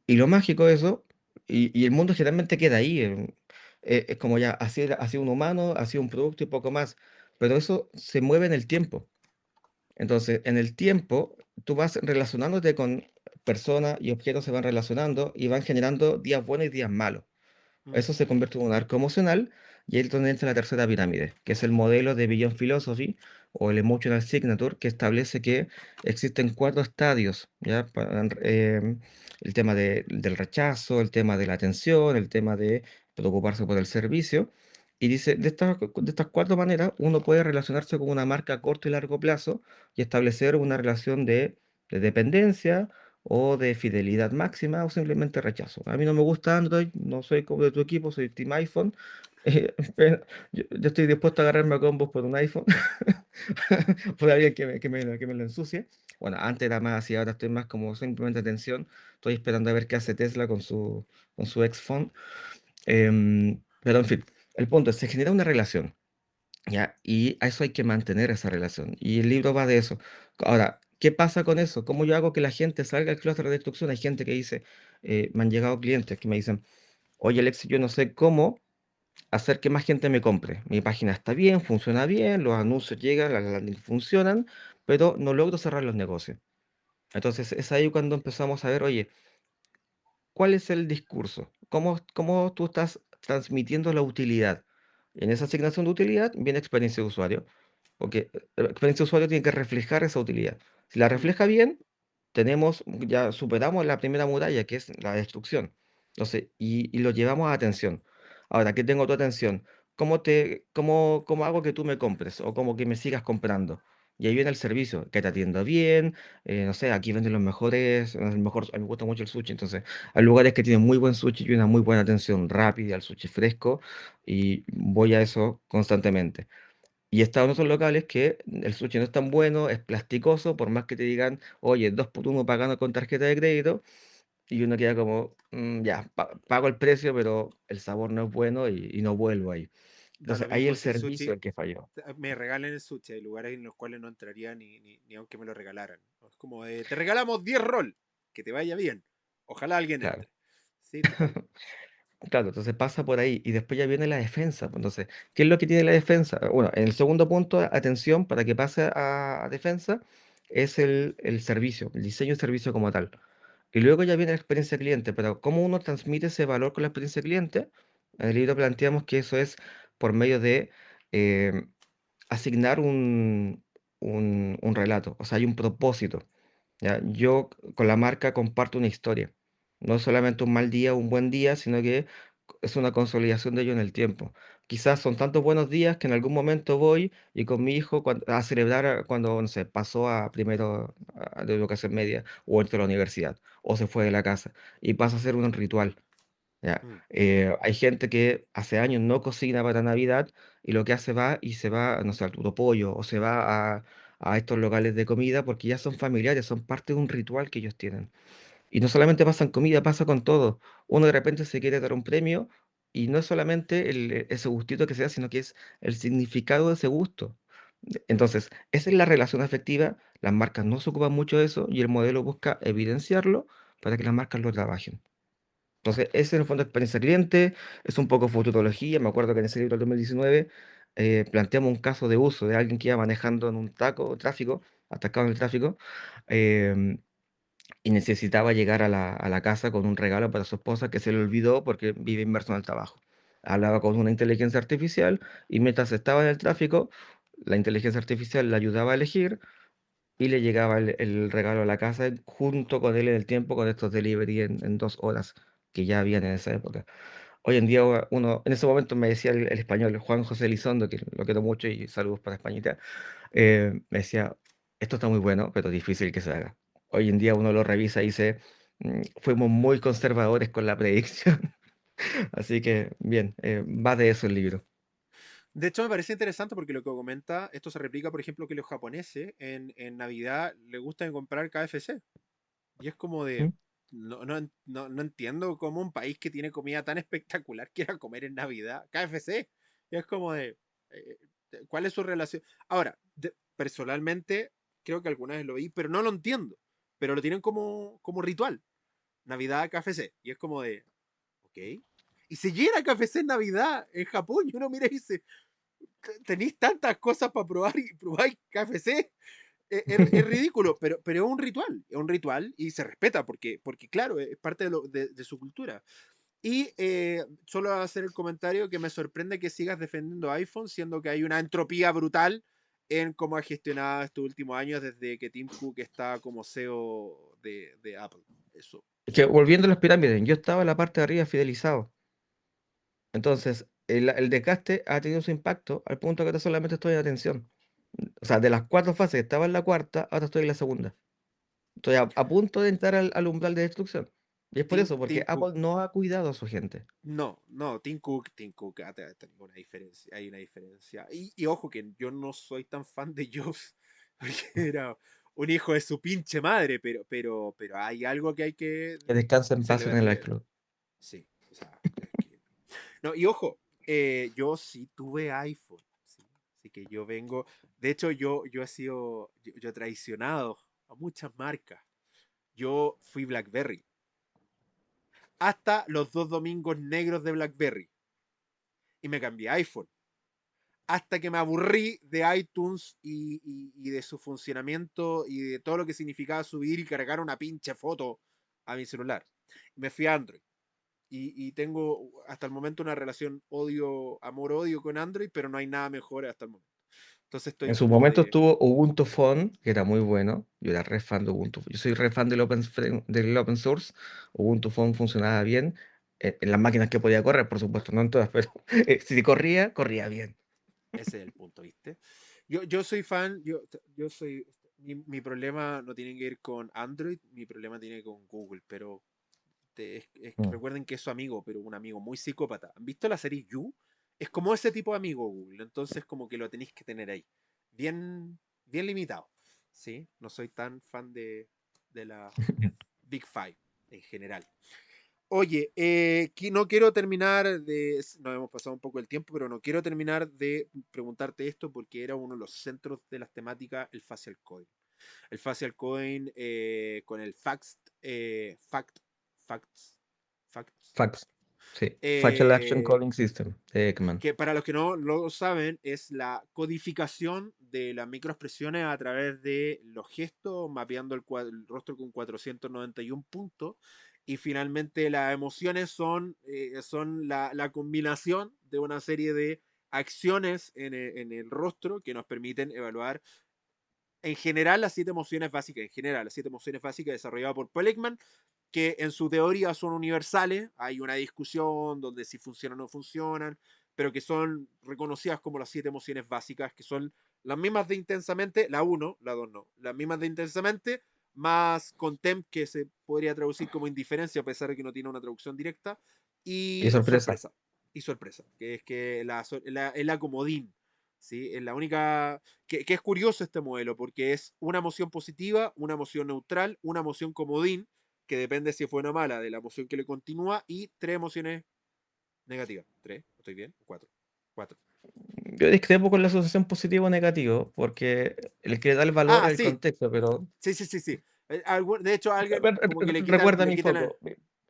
Y lo mágico de eso, y el mundo generalmente queda ahí, es como ya, así un humano, así un producto y poco más, pero eso se mueve en el tiempo. Entonces, en el tiempo, tú vas relacionándote con personas y objetos se van relacionando y van generando días buenos y días malos. Mm, Eso se convierte en un arco emocional y ahí es donde entra la tercera pirámide, que es el modelo de Beyond Philosophy o el Emotional Signature, que establece que existen cuatro estadios, ¿ya? El tema del rechazo, el tema de la atención, el tema de preocuparse por el servicio. Y dice, de estas cuatro maneras, uno puede relacionarse con una marca a corto y largo plazo y establecer una relación de dependencia o de fidelidad máxima o simplemente rechazo. A mí no me gusta Android, no soy como de tu equipo, soy Team iPhone. Pero yo estoy dispuesto a agarrarme a combos por un iPhone, por alguien que me lo ensucie. Bueno, antes era más así, ahora estoy más como simplemente atención. Estoy esperando a ver qué hace Tesla con su ex phone. Pero en fin, el punto es, se genera una relación. ¿Ya? Y a eso hay que mantener esa relación. Y el libro va de eso. Ahora, ¿qué pasa con eso? ¿Cómo yo hago que la gente salga del clúster de destrucción? Hay gente que dice, me han llegado clientes que me dicen, oye Alex, yo no sé cómo hacer que más gente me compre. Mi página está bien, funciona bien, los anuncios llegan, las landing funcionan, pero no logro cerrar los negocios. Entonces es ahí cuando empezamos a ver, oye, ¿cuál es el discurso? ¿Cómo tú estás transmitiendo la utilidad? En esa asignación de utilidad viene experiencia de usuario, porque la experiencia de usuario tiene que reflejar esa utilidad. Si la mm. refleja bien, ya superamos la primera muralla, que es la destrucción. Entonces, y lo llevamos a atención. Ahora, ¿qué tengo tu atención? ¿Cómo hago que tú me compres o como que me sigas comprando? Y ahí viene el servicio, que te atienda bien, no sé, aquí venden los mejores, a mí me gusta mucho el sushi, entonces hay lugares que tienen muy buen sushi y una muy buena atención rápida al sushi fresco y voy a eso constantemente. Y están otros locales que el sushi no es tan bueno, es plasticoso, por más que te digan, oye, 2 por 1 pagando con tarjeta de crédito, y uno queda como, ya, pago el precio, pero el sabor no es bueno y no vuelvo ahí. Da Entonces lo ahí mismo el si el servicio sushi es el que falló. me regalen el sushi. Hay lugares en los cuales no entraría ni aunque me lo regalaran. Es como de, te regalamos 10 roll. Que te vaya bien. Ojalá alguien Claro. entre. Sí, total. Claro, entonces pasa por ahí y después ya viene la defensa, pues. Entonces, ¿qué es lo que tiene la defensa? Bueno, en el segundo punto, atención, para que pase a defensa, es el servicio, el diseño y servicio como tal. Y luego ya viene la experiencia cliente, pero ¿cómo uno transmite ese valor con la experiencia cliente? En el libro planteamos que eso es por medio de eh, asignar un relato, o sea, hay un propósito. ¿Ya? Yo con la marca comparto una historia. No es solamente un mal día o un buen día, sino que es una consolidación de ello en el tiempo. Quizás son tantos buenos días que en algún momento voy y con mi hijo a celebrar cuando, no sé, pasó a primero de educación media o entró a la universidad o se fue de la casa y pasa a ser un ritual. ¿Ya? Mm. Hay gente que hace años no cocina para Navidad y lo que hace va y se va, no sé, al Turo Pollo o se va a estos locales de comida porque ya son familiares, son parte de un ritual que ellos tienen. Y no solamente pasa en comida, pasa con todo. Uno de repente se quiere dar un premio y no es solamente ese gustito que se da, sino que es el significado de ese gusto. Entonces, esa es la relación afectiva. Las marcas no se ocupan mucho de eso y el modelo busca evidenciarlo para que las marcas lo trabajen. Entonces, ese en el fondo es experiencia cliente, es un poco futurología. Me acuerdo que en ese libro del 2019 planteamos un caso de uso de alguien que iba manejando en un tráfico, atascado en el tráfico, em, y necesitaba llegar a la casa con un regalo para su esposa que se le olvidó porque vive inmerso en el trabajo. Hablaba con una inteligencia artificial y mientras estaba en el tráfico, la inteligencia artificial le ayudaba a elegir y le llegaba el regalo a la casa junto con él en el tiempo con estos delivery en 2 horas que ya habían en esa época. Hoy en día uno, en ese momento me decía el español, Juan José Elizondo, que lo quiero mucho y saludos para Españita, me decía, esto está muy bueno, pero difícil que se haga. Hoy en día uno lo revisa y dice, fuimos muy conservadores con la predicción". Así que bien, va de eso el libro. De hecho, me parece interesante porque lo que comenta, esto se replica, por ejemplo, que los japoneses en Navidad les gusta comprar KFC. Y es como de, ¿Mm? no entiendo cómo un país que tiene comida tan espectacular quiera comer en Navidad KFC. Y es como de, eh, ¿cuál es su relación? Ahora, personalmente, creo que alguna vez lo vi, pero no lo entiendo. Pero lo tienen como ritual. Navidad KFC. Y es como de, ok. Y se llena KFC en Navidad en Japón. Y uno mira y dice, tenéis tantas cosas para probar y probáis KFC. Es ridículo, pero es un ritual y se respeta porque claro, es parte de su cultura. Y solo hacer el comentario que me sorprende que sigas defendiendo iPhone, siendo que hay una entropía brutal en cómo ha gestionado estos últimos años desde que Tim Cook está como CEO de Apple. Eso, Es que solo. volviendo a las pirámides, yo estaba en la parte de arriba fidelizado. Entonces, el desgaste ha tenido su impacto al punto que ahora solamente estoy en atención. O sea, de las cuatro fases, estaba en la cuarta, ahora estoy en la segunda. Estoy a punto de entrar al umbral de destrucción. Y es por eso, porque Tim Cook. Apple no ha cuidado a su gente. No, Tim Cook ha tenido una diferencia, hay una diferencia. Y ojo que yo no soy tan fan de Jobs, porque era un hijo de su pinche madre, pero hay algo que hay que Que descanse en paz en el celebrarle. iCloud. Sí, o sea, no, y ojo, yo sí tuve iPhone, ¿sí? Así que yo vengo, de hecho yo he sido, yo he traicionado a muchas marcas. Yo fui BlackBerry, hasta los 2 domingos negros de BlackBerry, y me cambié a iPhone. Hasta que me aburrí de iTunes y de su funcionamiento y de todo lo que significaba subir y cargar una pinche foto a mi celular. Me fui a Android. Y tengo hasta el momento una relación odio, amor-odio con Android, pero no hay nada mejor hasta el momento. Entonces estoy En su como momento de... estuvo Ubuntu Phone, que era muy bueno. Yo era re fan de Ubuntu. Yo soy re fan del open source. Ubuntu Phone funcionaba bien. En las máquinas que podía correr, por supuesto, no en todas, pero si corría, corría bien. Ese es el punto, ¿viste? Yo soy fan, yo soy... Mi problema no tiene que ver con Android, mi problema tiene con Google, pero Mm. recuerden que es su amigo, pero un amigo muy psicópata. ¿Han visto la serie You? Es como ese tipo de amigo Google, entonces como que lo tenéis que tener ahí. Bien, bien limitado. ¿Sí? No soy tan fan de la Big Five en general. Oye, no quiero terminar de... Nos hemos pasado un poco el tiempo, pero no quiero terminar de preguntarte esto porque era uno de los centros de las temáticas, el facial coding. El facial coding con el facts, facts, Fax. Sí. Facial Action eh, Calling System de Ekman. que para los que no lo saben es la codificación de las microexpresiones a través de los gestos, mapeando el rostro con 491 puntos. Y finalmente las emociones son la combinación de una serie de acciones en el rostro que nos permiten evaluar en general las 7 emociones básicas, en general las 7 emociones básicas desarrolladas por Paul Ekman, que en su teoría son universales, hay una discusión donde si funcionan o no funcionan, pero que son reconocidas como las 7 emociones básicas, que son las mismas de intensamente, la uno, la 2 no, las mismas de intensamente, más contempt, que se podría traducir como indiferencia, a pesar de que no tiene una traducción directa, Y y sorpresa. sorpresa, que es que el comodín, ¿sí? Es la única, que es curioso este modelo, porque es una emoción positiva, una emoción neutral, una emoción comodín, que depende si es buena o mala de la emoción que le continúa, y 3 emociones negativas. ¿Tres? ¿Estoy bien? ¿Cuatro? Cuatro. Yo discrepo con la asociación positivo o negativo, porque el que da el valor Ah, es el sí, contexto, pero sí, sí, sí, sí. De hecho, alguien como que recuerda le mi quitan foco.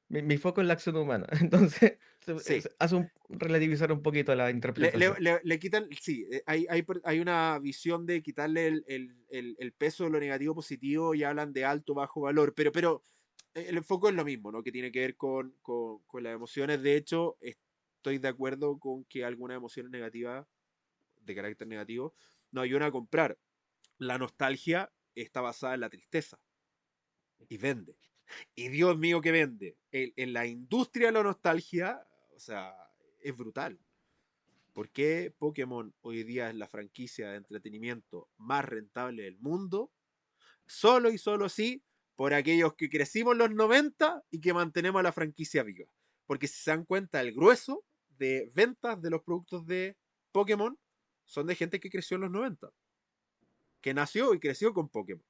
Mi foco es la acción humana. Entonces, sí, hace relativizar un poquito la interpretación. le quitan, sí, hay una visión de quitarle el peso de lo negativo positivo y hablan de alto, bajo valor, pero el enfoque es lo mismo, ¿no? Que tiene que ver con las emociones. De hecho, estoy de acuerdo con que algunas emociones negativas, de carácter negativo, no ayudan a comprar. La nostalgia está basada en la tristeza y vende. Y Dios mío que vende. En la industria de la nostalgia, sea, es brutal. ¿Por qué Pokémon hoy día es la franquicia de entretenimiento más rentable del mundo? Solo y solo sí por aquellos que crecimos en los 90 y que mantenemos la franquicia viva. Porque si se dan cuenta, el grueso de ventas de los productos de Pokémon son de gente que creció en los 90, que nació y creció con Pokémon.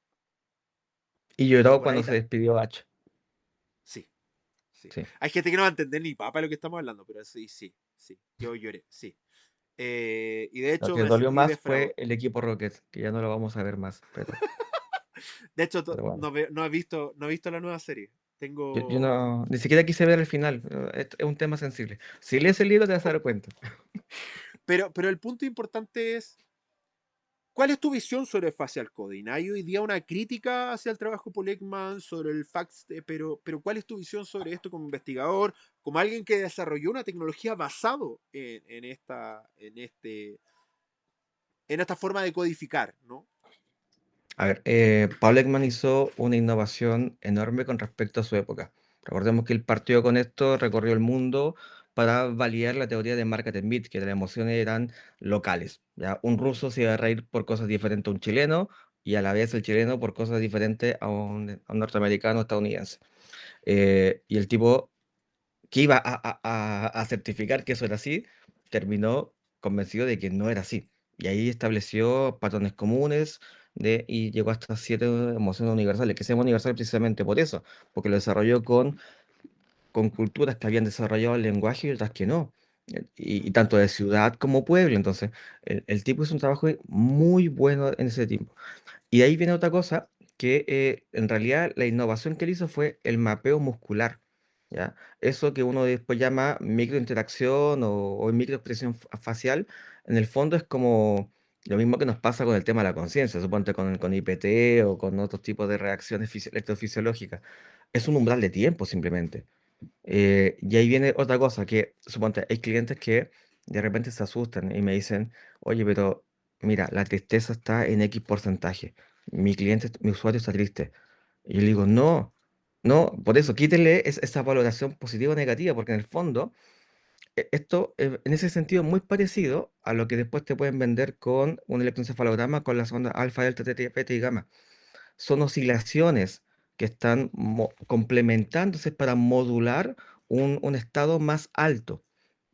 Y Y lloró por ahí cuando se está. despidió Ash. Sí, sí. Sí. Hay gente que no va a entender ni papa lo que estamos hablando, pero sí, sí, sí. Yo lloré, sí. Y de Lo hecho que me dolió sentí más defraudado. fue el equipo Rocket, que ya no lo vamos a ver más, De hecho, pero bueno. no he visto la nueva serie. Yo Tengo. no, ni siquiera quise ver el final, es un tema sensible. Si lees el libro te vas a dar cuenta. Pero el punto importante es, ¿cuál es tu visión sobre facial coding? Hay hoy día una crítica hacia el trabajo de Paul Ekman, sobre el fax, pero ¿cuál es tu visión sobre esto como investigador, como alguien que desarrolló una tecnología basado en esta forma de codificar, ¿no? A ver, Paul Ekman hizo una innovación enorme con respecto a su época. Recordemos que él partió con esto, recorrió el mundo para validar la teoría de market beat, que las emociones eran locales. ¿Ya? Un ruso se iba a reír por cosas diferentes a un chileno y a la vez el chileno por cosas diferentes a un norteamericano o estadounidense. Y el tipo que iba a certificar que eso era así, terminó convencido de que no era así. Y ahí estableció patrones comunes y llegó hasta 7 emociones universales, que se llama universal precisamente por eso, porque lo desarrolló con culturas que habían desarrollado el lenguaje y otras que no. Y tanto de ciudad como pueblo. Entonces, el tipo hizo un trabajo muy bueno en ese tiempo. Y de ahí viene otra cosa, que en realidad la innovación que él hizo fue el mapeo muscular, ¿ya? Eso que uno después llama microinteracción o microexpresión facial, en el fondo es como lo mismo que nos pasa con el tema de la conciencia, suponte con IPT o con otros tipos de reacciones electrofisiológicas. Es un umbral de tiempo simplemente. Y ahí viene otra cosa, que suponte, hay clientes que de repente se asustan y me dicen, oye, pero mira, la tristeza está en X porcentaje. Mi cliente, mi usuario está triste. Y yo le digo, no, no, por eso quítele esa valoración positiva o negativa, porque en el fondo, esto en ese sentido es muy parecido a lo que después te pueden vender con un electroencefalograma con las ondas alfa, delta, teta, beta y gamma. Son oscilaciones que están complementándose para modular un estado más alto,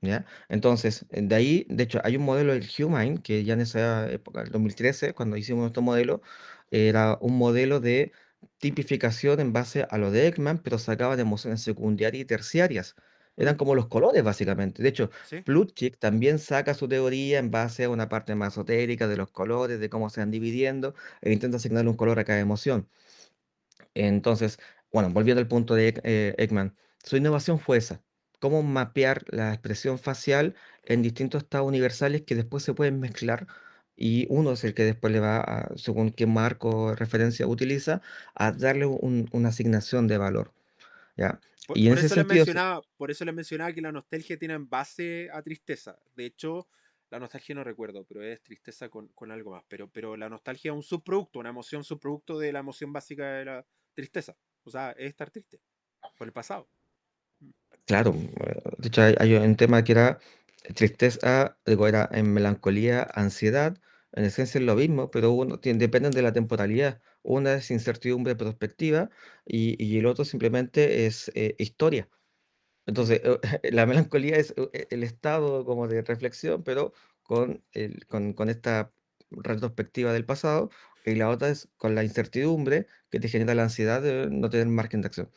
¿ya? Entonces, de ahí, de hecho, hay un modelo del Humane que ya en esa época, el 2013, cuando hicimos nuestro modelo, era un modelo de tipificación en base a lo de Ekman, pero sacaban emociones secundarias y terciarias. Eran Mm, como los colores, básicamente. De hecho, ¿sí? Plutchik también saca su teoría en base a una parte más esotérica de los colores, de cómo se van dividiendo e intenta asignarle un color a cada emoción. Entonces, bueno, volviendo al punto de Ekman, su innovación fue esa, cómo mapear la expresión facial en distintos estados universales que después se pueden mezclar y uno es el que después le va, según qué marco de referencia utiliza, a darle una asignación de valor, ¿ya? Por, Y en por ese eso les sentido, mencionaba, por eso les mencionaba que la nostalgia tiene en base a tristeza. De hecho, la nostalgia no recuerdo, pero es tristeza con algo más. Pero la nostalgia es un subproducto, una emoción subproducto de la emoción básica de la tristeza. O sea, es estar triste por el pasado. claro, de hecho hay un tema que era tristeza, digo, era en melancolía, ansiedad, en esencia es lo mismo, pero uno dependen de la temporalidad. Una es incertidumbre prospectiva y el otro simplemente es historia. Mm. Entonces, la melancolía es el estado como de reflexión, pero con esta retrospectiva del pasado, y la otra es con la incertidumbre que te genera la ansiedad de no tener margen de acción.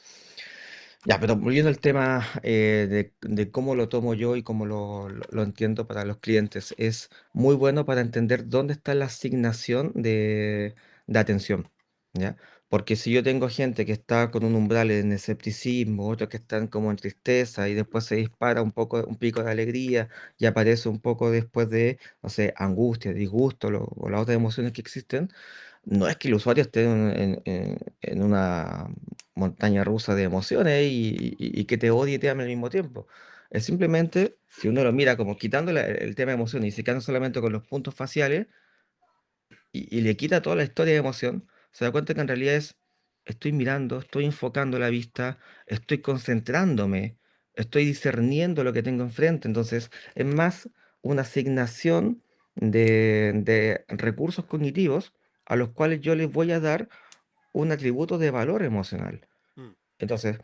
Ya, pero volviendo al tema de cómo lo tomo yo y cómo lo entiendo para los clientes, es muy bueno para entender dónde está la asignación de atención, ¿ya? Porque si yo tengo gente que está con un umbral en escepticismo, otros que están como en tristeza y después se dispara un poco, un pico de alegría y aparece un poco después de, no sé, angustia, disgusto o las otras emociones que existen, no es que el usuario esté en una montaña rusa de emociones y que te odie y te ame al mismo tiempo. Es simplemente, si uno lo mira como quitando el tema de emoción y se queda solamente con los puntos faciales y le quita toda la historia de emoción, se da cuenta que en realidad estoy mirando, estoy enfocando la vista, estoy concentrándome. estoy discerniendo lo que tengo enfrente. Entonces, es más una asignación de recursos cognitivos a los cuales yo les voy a dar un atributo de valor emocional. Mm. Entonces,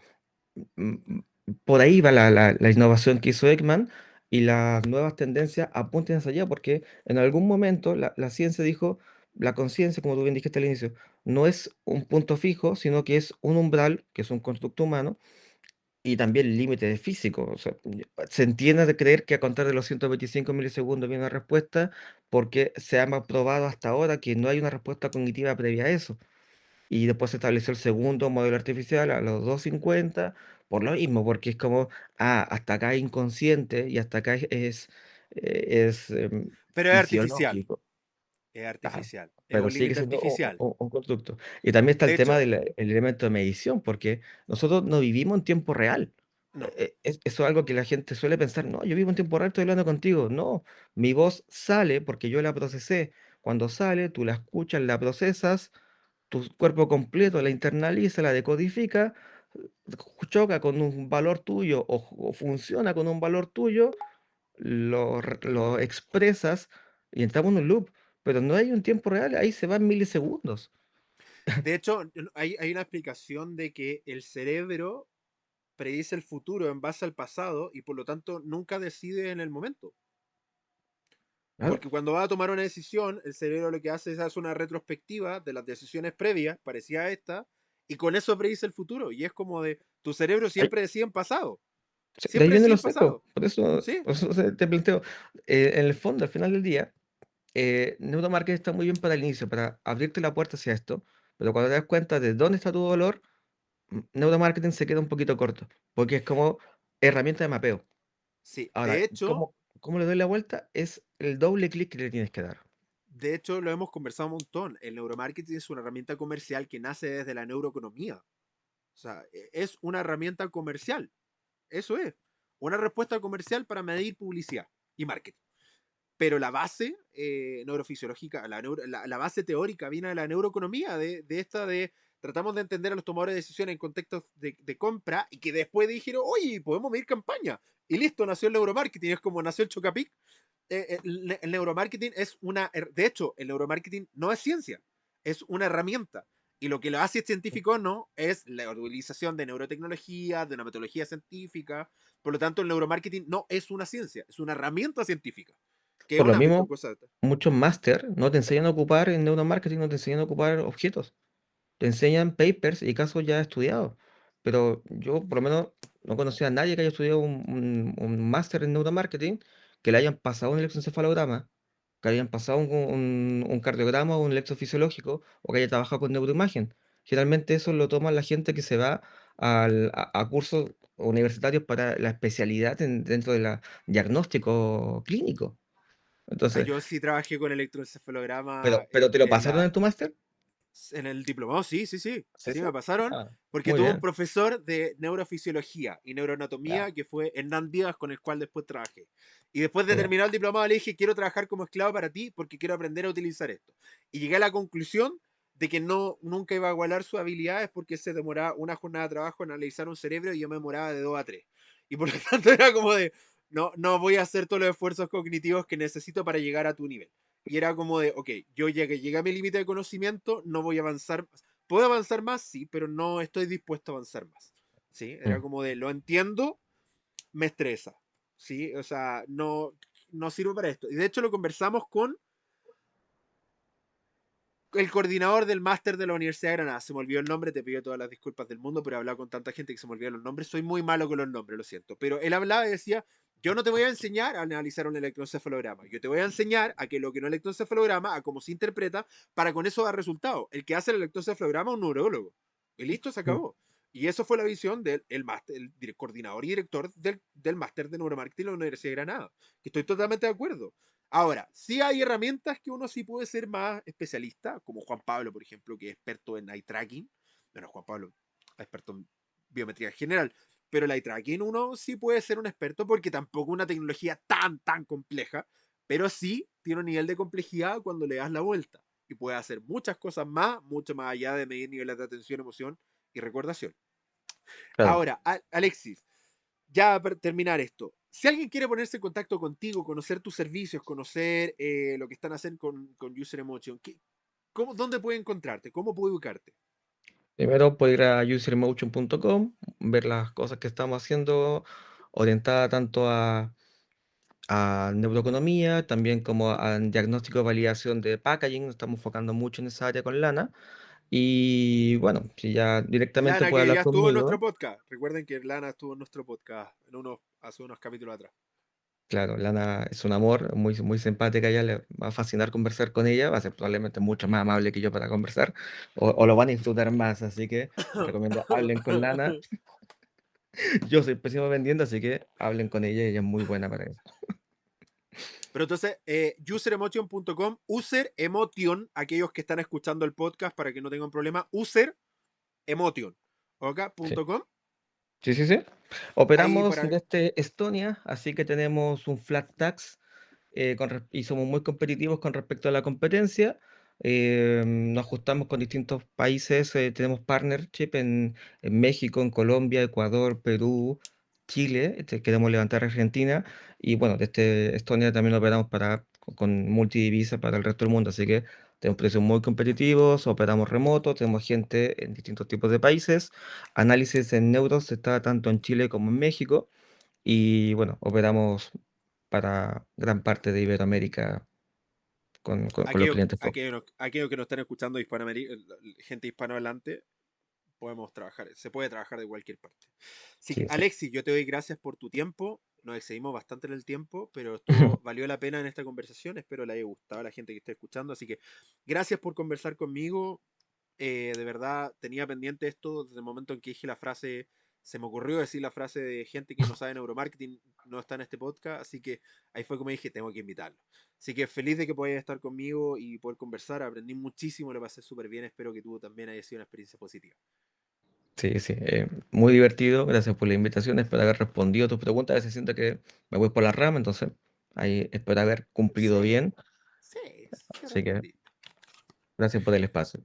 mm, mm, por ahí va la innovación que hizo Ekman y las nuevas tendencias apuntan hacia allá, porque en algún momento la ciencia dijo, la conciencia, como tú bien dijiste al inicio, no es un punto fijo, sino que es un umbral, que es un constructo humano, y también límites físicos. O sea, se entiende de creer que a contar de los 125 milisegundos viene una respuesta, porque se ha probado hasta ahora que no hay una respuesta cognitiva previa a eso. Y después se estableció el segundo modelo artificial a los 250 por lo mismo, porque es como, hasta acá es inconsciente y hasta acá es Pero fisiológico, es claro, artificial, es pero un sigue límite siendo artificial. un constructo. Y también está De el tema hecho, del el elemento de medición, porque nosotros no vivimos en tiempo real. no. Eso es algo que la gente suele pensar, no, yo vivo en tiempo real, estoy hablando contigo. No, mi voz sale porque yo la procesé. Cuando sale, tú la escuchas, la procesas, tu cuerpo completo la internaliza, la decodifica, choca con un valor tuyo o funciona con un valor tuyo, lo expresas y entramos en un loop, pero no hay un tiempo real, ahí se va en milisegundos. De hecho, hay una explicación de que el cerebro predice el futuro en base al pasado y por lo tanto nunca decide en el momento. Claro. Porque cuando va a tomar una decisión, el cerebro lo que hace es hacer una retrospectiva de las decisiones previas, parecía a esta, y con eso predice el futuro. Y es como de, tu cerebro Ahí, siempre decide en pasado. sí, de ahí Siempre vienen decide en los ecos, pasado. por eso, ¿Sí? te planteo, en el fondo, al final del día, neuromarketing está muy bien para el inicio, para abrirte la puerta hacia esto, pero cuando te das cuenta de dónde está tu dolor, neuromarketing se queda un poquito corto, porque es como herramienta de mapeo. Sí. Ahora, ¿cómo le doy la vuelta? Es el doble clic que le tienes que dar. De hecho, lo hemos conversado un montón. El neuromarketing es una herramienta comercial que nace desde la neuroeconomía. O sea, es una herramienta comercial. Eso es. Una respuesta comercial para medir publicidad y marketing. Pero la base neurofisiológica, la base teórica viene de la neuroeconomía, de esta de tratamos de entender a los tomadores de decisiones en contextos de compra y que después dijeron, oye, podemos medir campaña. Y listo, nació el neuromarketing, es como nació el Chocapic. El neuromarketing es de hecho, el neuromarketing no es ciencia, es una herramienta. Y lo que lo hace científico no es la utilización de neurotecnología, de una metodología científica. Por lo tanto, el neuromarketing no es una ciencia, es una herramienta científica, que es Por lo una mismo, cosa. muchos máster no te enseñan a ocupar en neuromarketing, no te enseñan a ocupar objetos. Te enseñan papers y casos ya estudiados. Pero yo, por lo menos, no conocía a nadie que haya estudiado un máster en neuromarketing, que le hayan pasado un electroencefalograma, que hayan pasado un cardiograma o un electrofisiológico, o que haya trabajado con neuroimagen. Generalmente eso lo toma la gente que se va a cursos universitarios para la especialidad dentro del diagnóstico clínico. Entonces, Yo sí trabajé con electroencefalograma pero ¿te lo pasaron en tu máster? en el diplomado, sí, sí, sí. Sí, Sí sí. me pasaron Ah, porque muy tuve un bien. profesor de neurofisiología y Ya, neuroanatomía que fue Hernán Díaz, con el cual después trabajé. Y después de ya. terminar el diplomado le dije, quiero trabajar como esclavo para ti porque quiero aprender a utilizar esto. Y llegué a la conclusión de que nunca iba a igualar sus habilidades porque se demoraba una jornada de trabajo en analizar un cerebro y yo me demoraba de 2 a 3. Y por lo tanto era como de, no voy a hacer todos los esfuerzos cognitivos que necesito para llegar a tu nivel. Y era como de, ok, yo llegué a mi límite de conocimiento, no voy a avanzar. ¿Puedo avanzar más? Sí, pero no estoy dispuesto a avanzar más. ¿Sí? Era Mm. como de, lo entiendo, me estresa. ¿Sí? O sea, no sirve para esto. Y de hecho lo conversamos con el coordinador del máster de la Universidad de Granada. Se me olvidó el nombre, te pido todas las disculpas del mundo, pero he hablado con tanta gente que se me olvidan los nombres. Soy muy malo con los nombres, lo siento. Pero él hablaba y decía, yo no te voy a enseñar a analizar un electroencefalograma. Yo te voy a enseñar a que lo que no es electroencefalograma, a cómo se interpreta, para con eso dar resultado. El que hace el electroencefalograma es un neurólogo. Y listo, se Mm. acabó. Y eso fue la visión del máster, coordinador y director del máster de neuromarketing de la Universidad de Granada. Que estoy totalmente de acuerdo. Ahora, sí hay herramientas que uno sí puede ser más especialista, como Juan Pablo, por ejemplo, que es experto en eye tracking. Bueno, Juan Pablo es experto en biometría general, pero el eye tracking uno sí puede ser un experto porque tampoco es una tecnología tan compleja, pero sí tiene un nivel de complejidad cuando le das la vuelta y puede hacer muchas cosas más, mucho más allá de medir niveles de atención, emoción y recordación. Claro. Ahora, Alexis, ya para terminar esto, si alguien quiere ponerse en contacto contigo, conocer tus servicios, conocer lo que están haciendo con User Emotion, ¿dónde puede encontrarte? ¿Cómo puede ubicarte? Primero puedes ir a usermotion.com, ver las cosas que estamos haciendo, orientada tanto a neuroeconomía, también como a diagnóstico y validación de packaging. Nos estamos enfocando mucho en esa área con Lana. Y bueno, si ya directamente Lana, puede que hablar ya estuvo en nuestro conmigo. podcast. Recuerden que Lana estuvo en nuestro podcast hace unos capítulos atrás. Claro, Lana es un amor, muy, muy simpática, ella le va a fascinar conversar con ella, va a ser probablemente mucho más amable que yo para conversar, o lo van a disfrutar más, así que recomiendo hablen con Lana. Yo soy pésimo vendiendo, así que hablen con ella, ella es muy buena para eso. Pero entonces, useremotion.com, user emotion, aquellos que están escuchando el podcast para que no tengan problema, user emotion, ¿ok? Sí, .com, sí, sí, sí. ahí Operamos para... desde Estonia, así que tenemos un flat tax y somos muy competitivos con respecto a la competencia. Nos ajustamos con distintos países, tenemos partnership en México, en Colombia, Ecuador, Perú, Chile, queremos levantar Argentina y bueno, desde Estonia también operamos con multidivisa para el resto del mundo, así que tenemos precios muy competitivos, operamos remoto, tenemos gente en distintos tipos de países, análisis en euros está tanto en Chile como en México. Y bueno, operamos para gran parte de Iberoamérica con los clientes FOB. Aquellos que nos están escuchando gente hispanohablante, podemos trabajar, se puede trabajar de cualquier parte. Así que, Sí, sí. Alexis, yo te doy gracias por tu tiempo. Nos excedimos bastante en el tiempo, pero valió la pena en esta conversación. Espero le haya gustado a la gente que esté escuchando. Así que, gracias por conversar conmigo. De verdad, tenía pendiente esto desde el momento en que dije la frase. Se me ocurrió decir la frase de gente que no sabe neuromarketing, no está en este podcast, así que ahí fue como dije, tengo que invitarlo. Así que feliz de que podáis estar conmigo y poder conversar, aprendí muchísimo, lo pasé súper bien, espero que tú también haya sido una experiencia positiva. Sí, sí. Muy divertido. Gracias por la invitación. Espero haber respondido a tus preguntas. A veces siento que me voy por la rama, entonces ahí espero haber cumplido Sí, bien. sí, sí Así que respondiste. gracias por el espacio.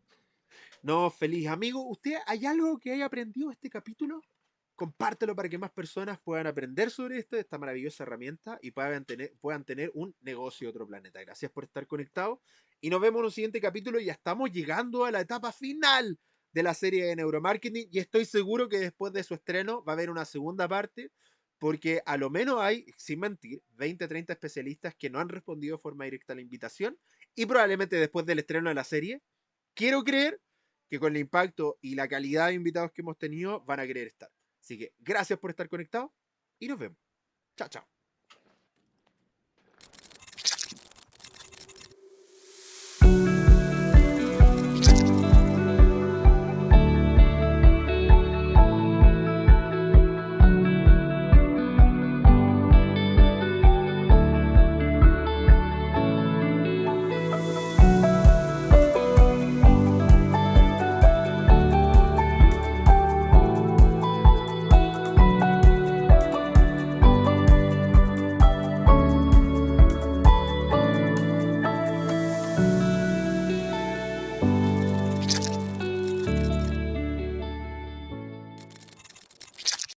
No, feliz amigo. ¿Usted hay algo que haya aprendido este capítulo? Compártelo para que más personas puedan aprender sobre esta maravillosa herramienta y puedan tener un negocio de otro planeta. Gracias por estar conectados y nos vemos en un siguiente capítulo. Ya estamos llegando a la etapa final de la serie de neuromarketing y estoy seguro que después de su estreno va a haber una segunda parte porque a lo menos hay, sin mentir, 20, 30 especialistas que no han respondido de forma directa a la invitación y probablemente después del estreno de la serie, quiero creer que con el impacto y la calidad de invitados que hemos tenido van a querer estar. Así que gracias por estar conectados y nos vemos. Chao, chao.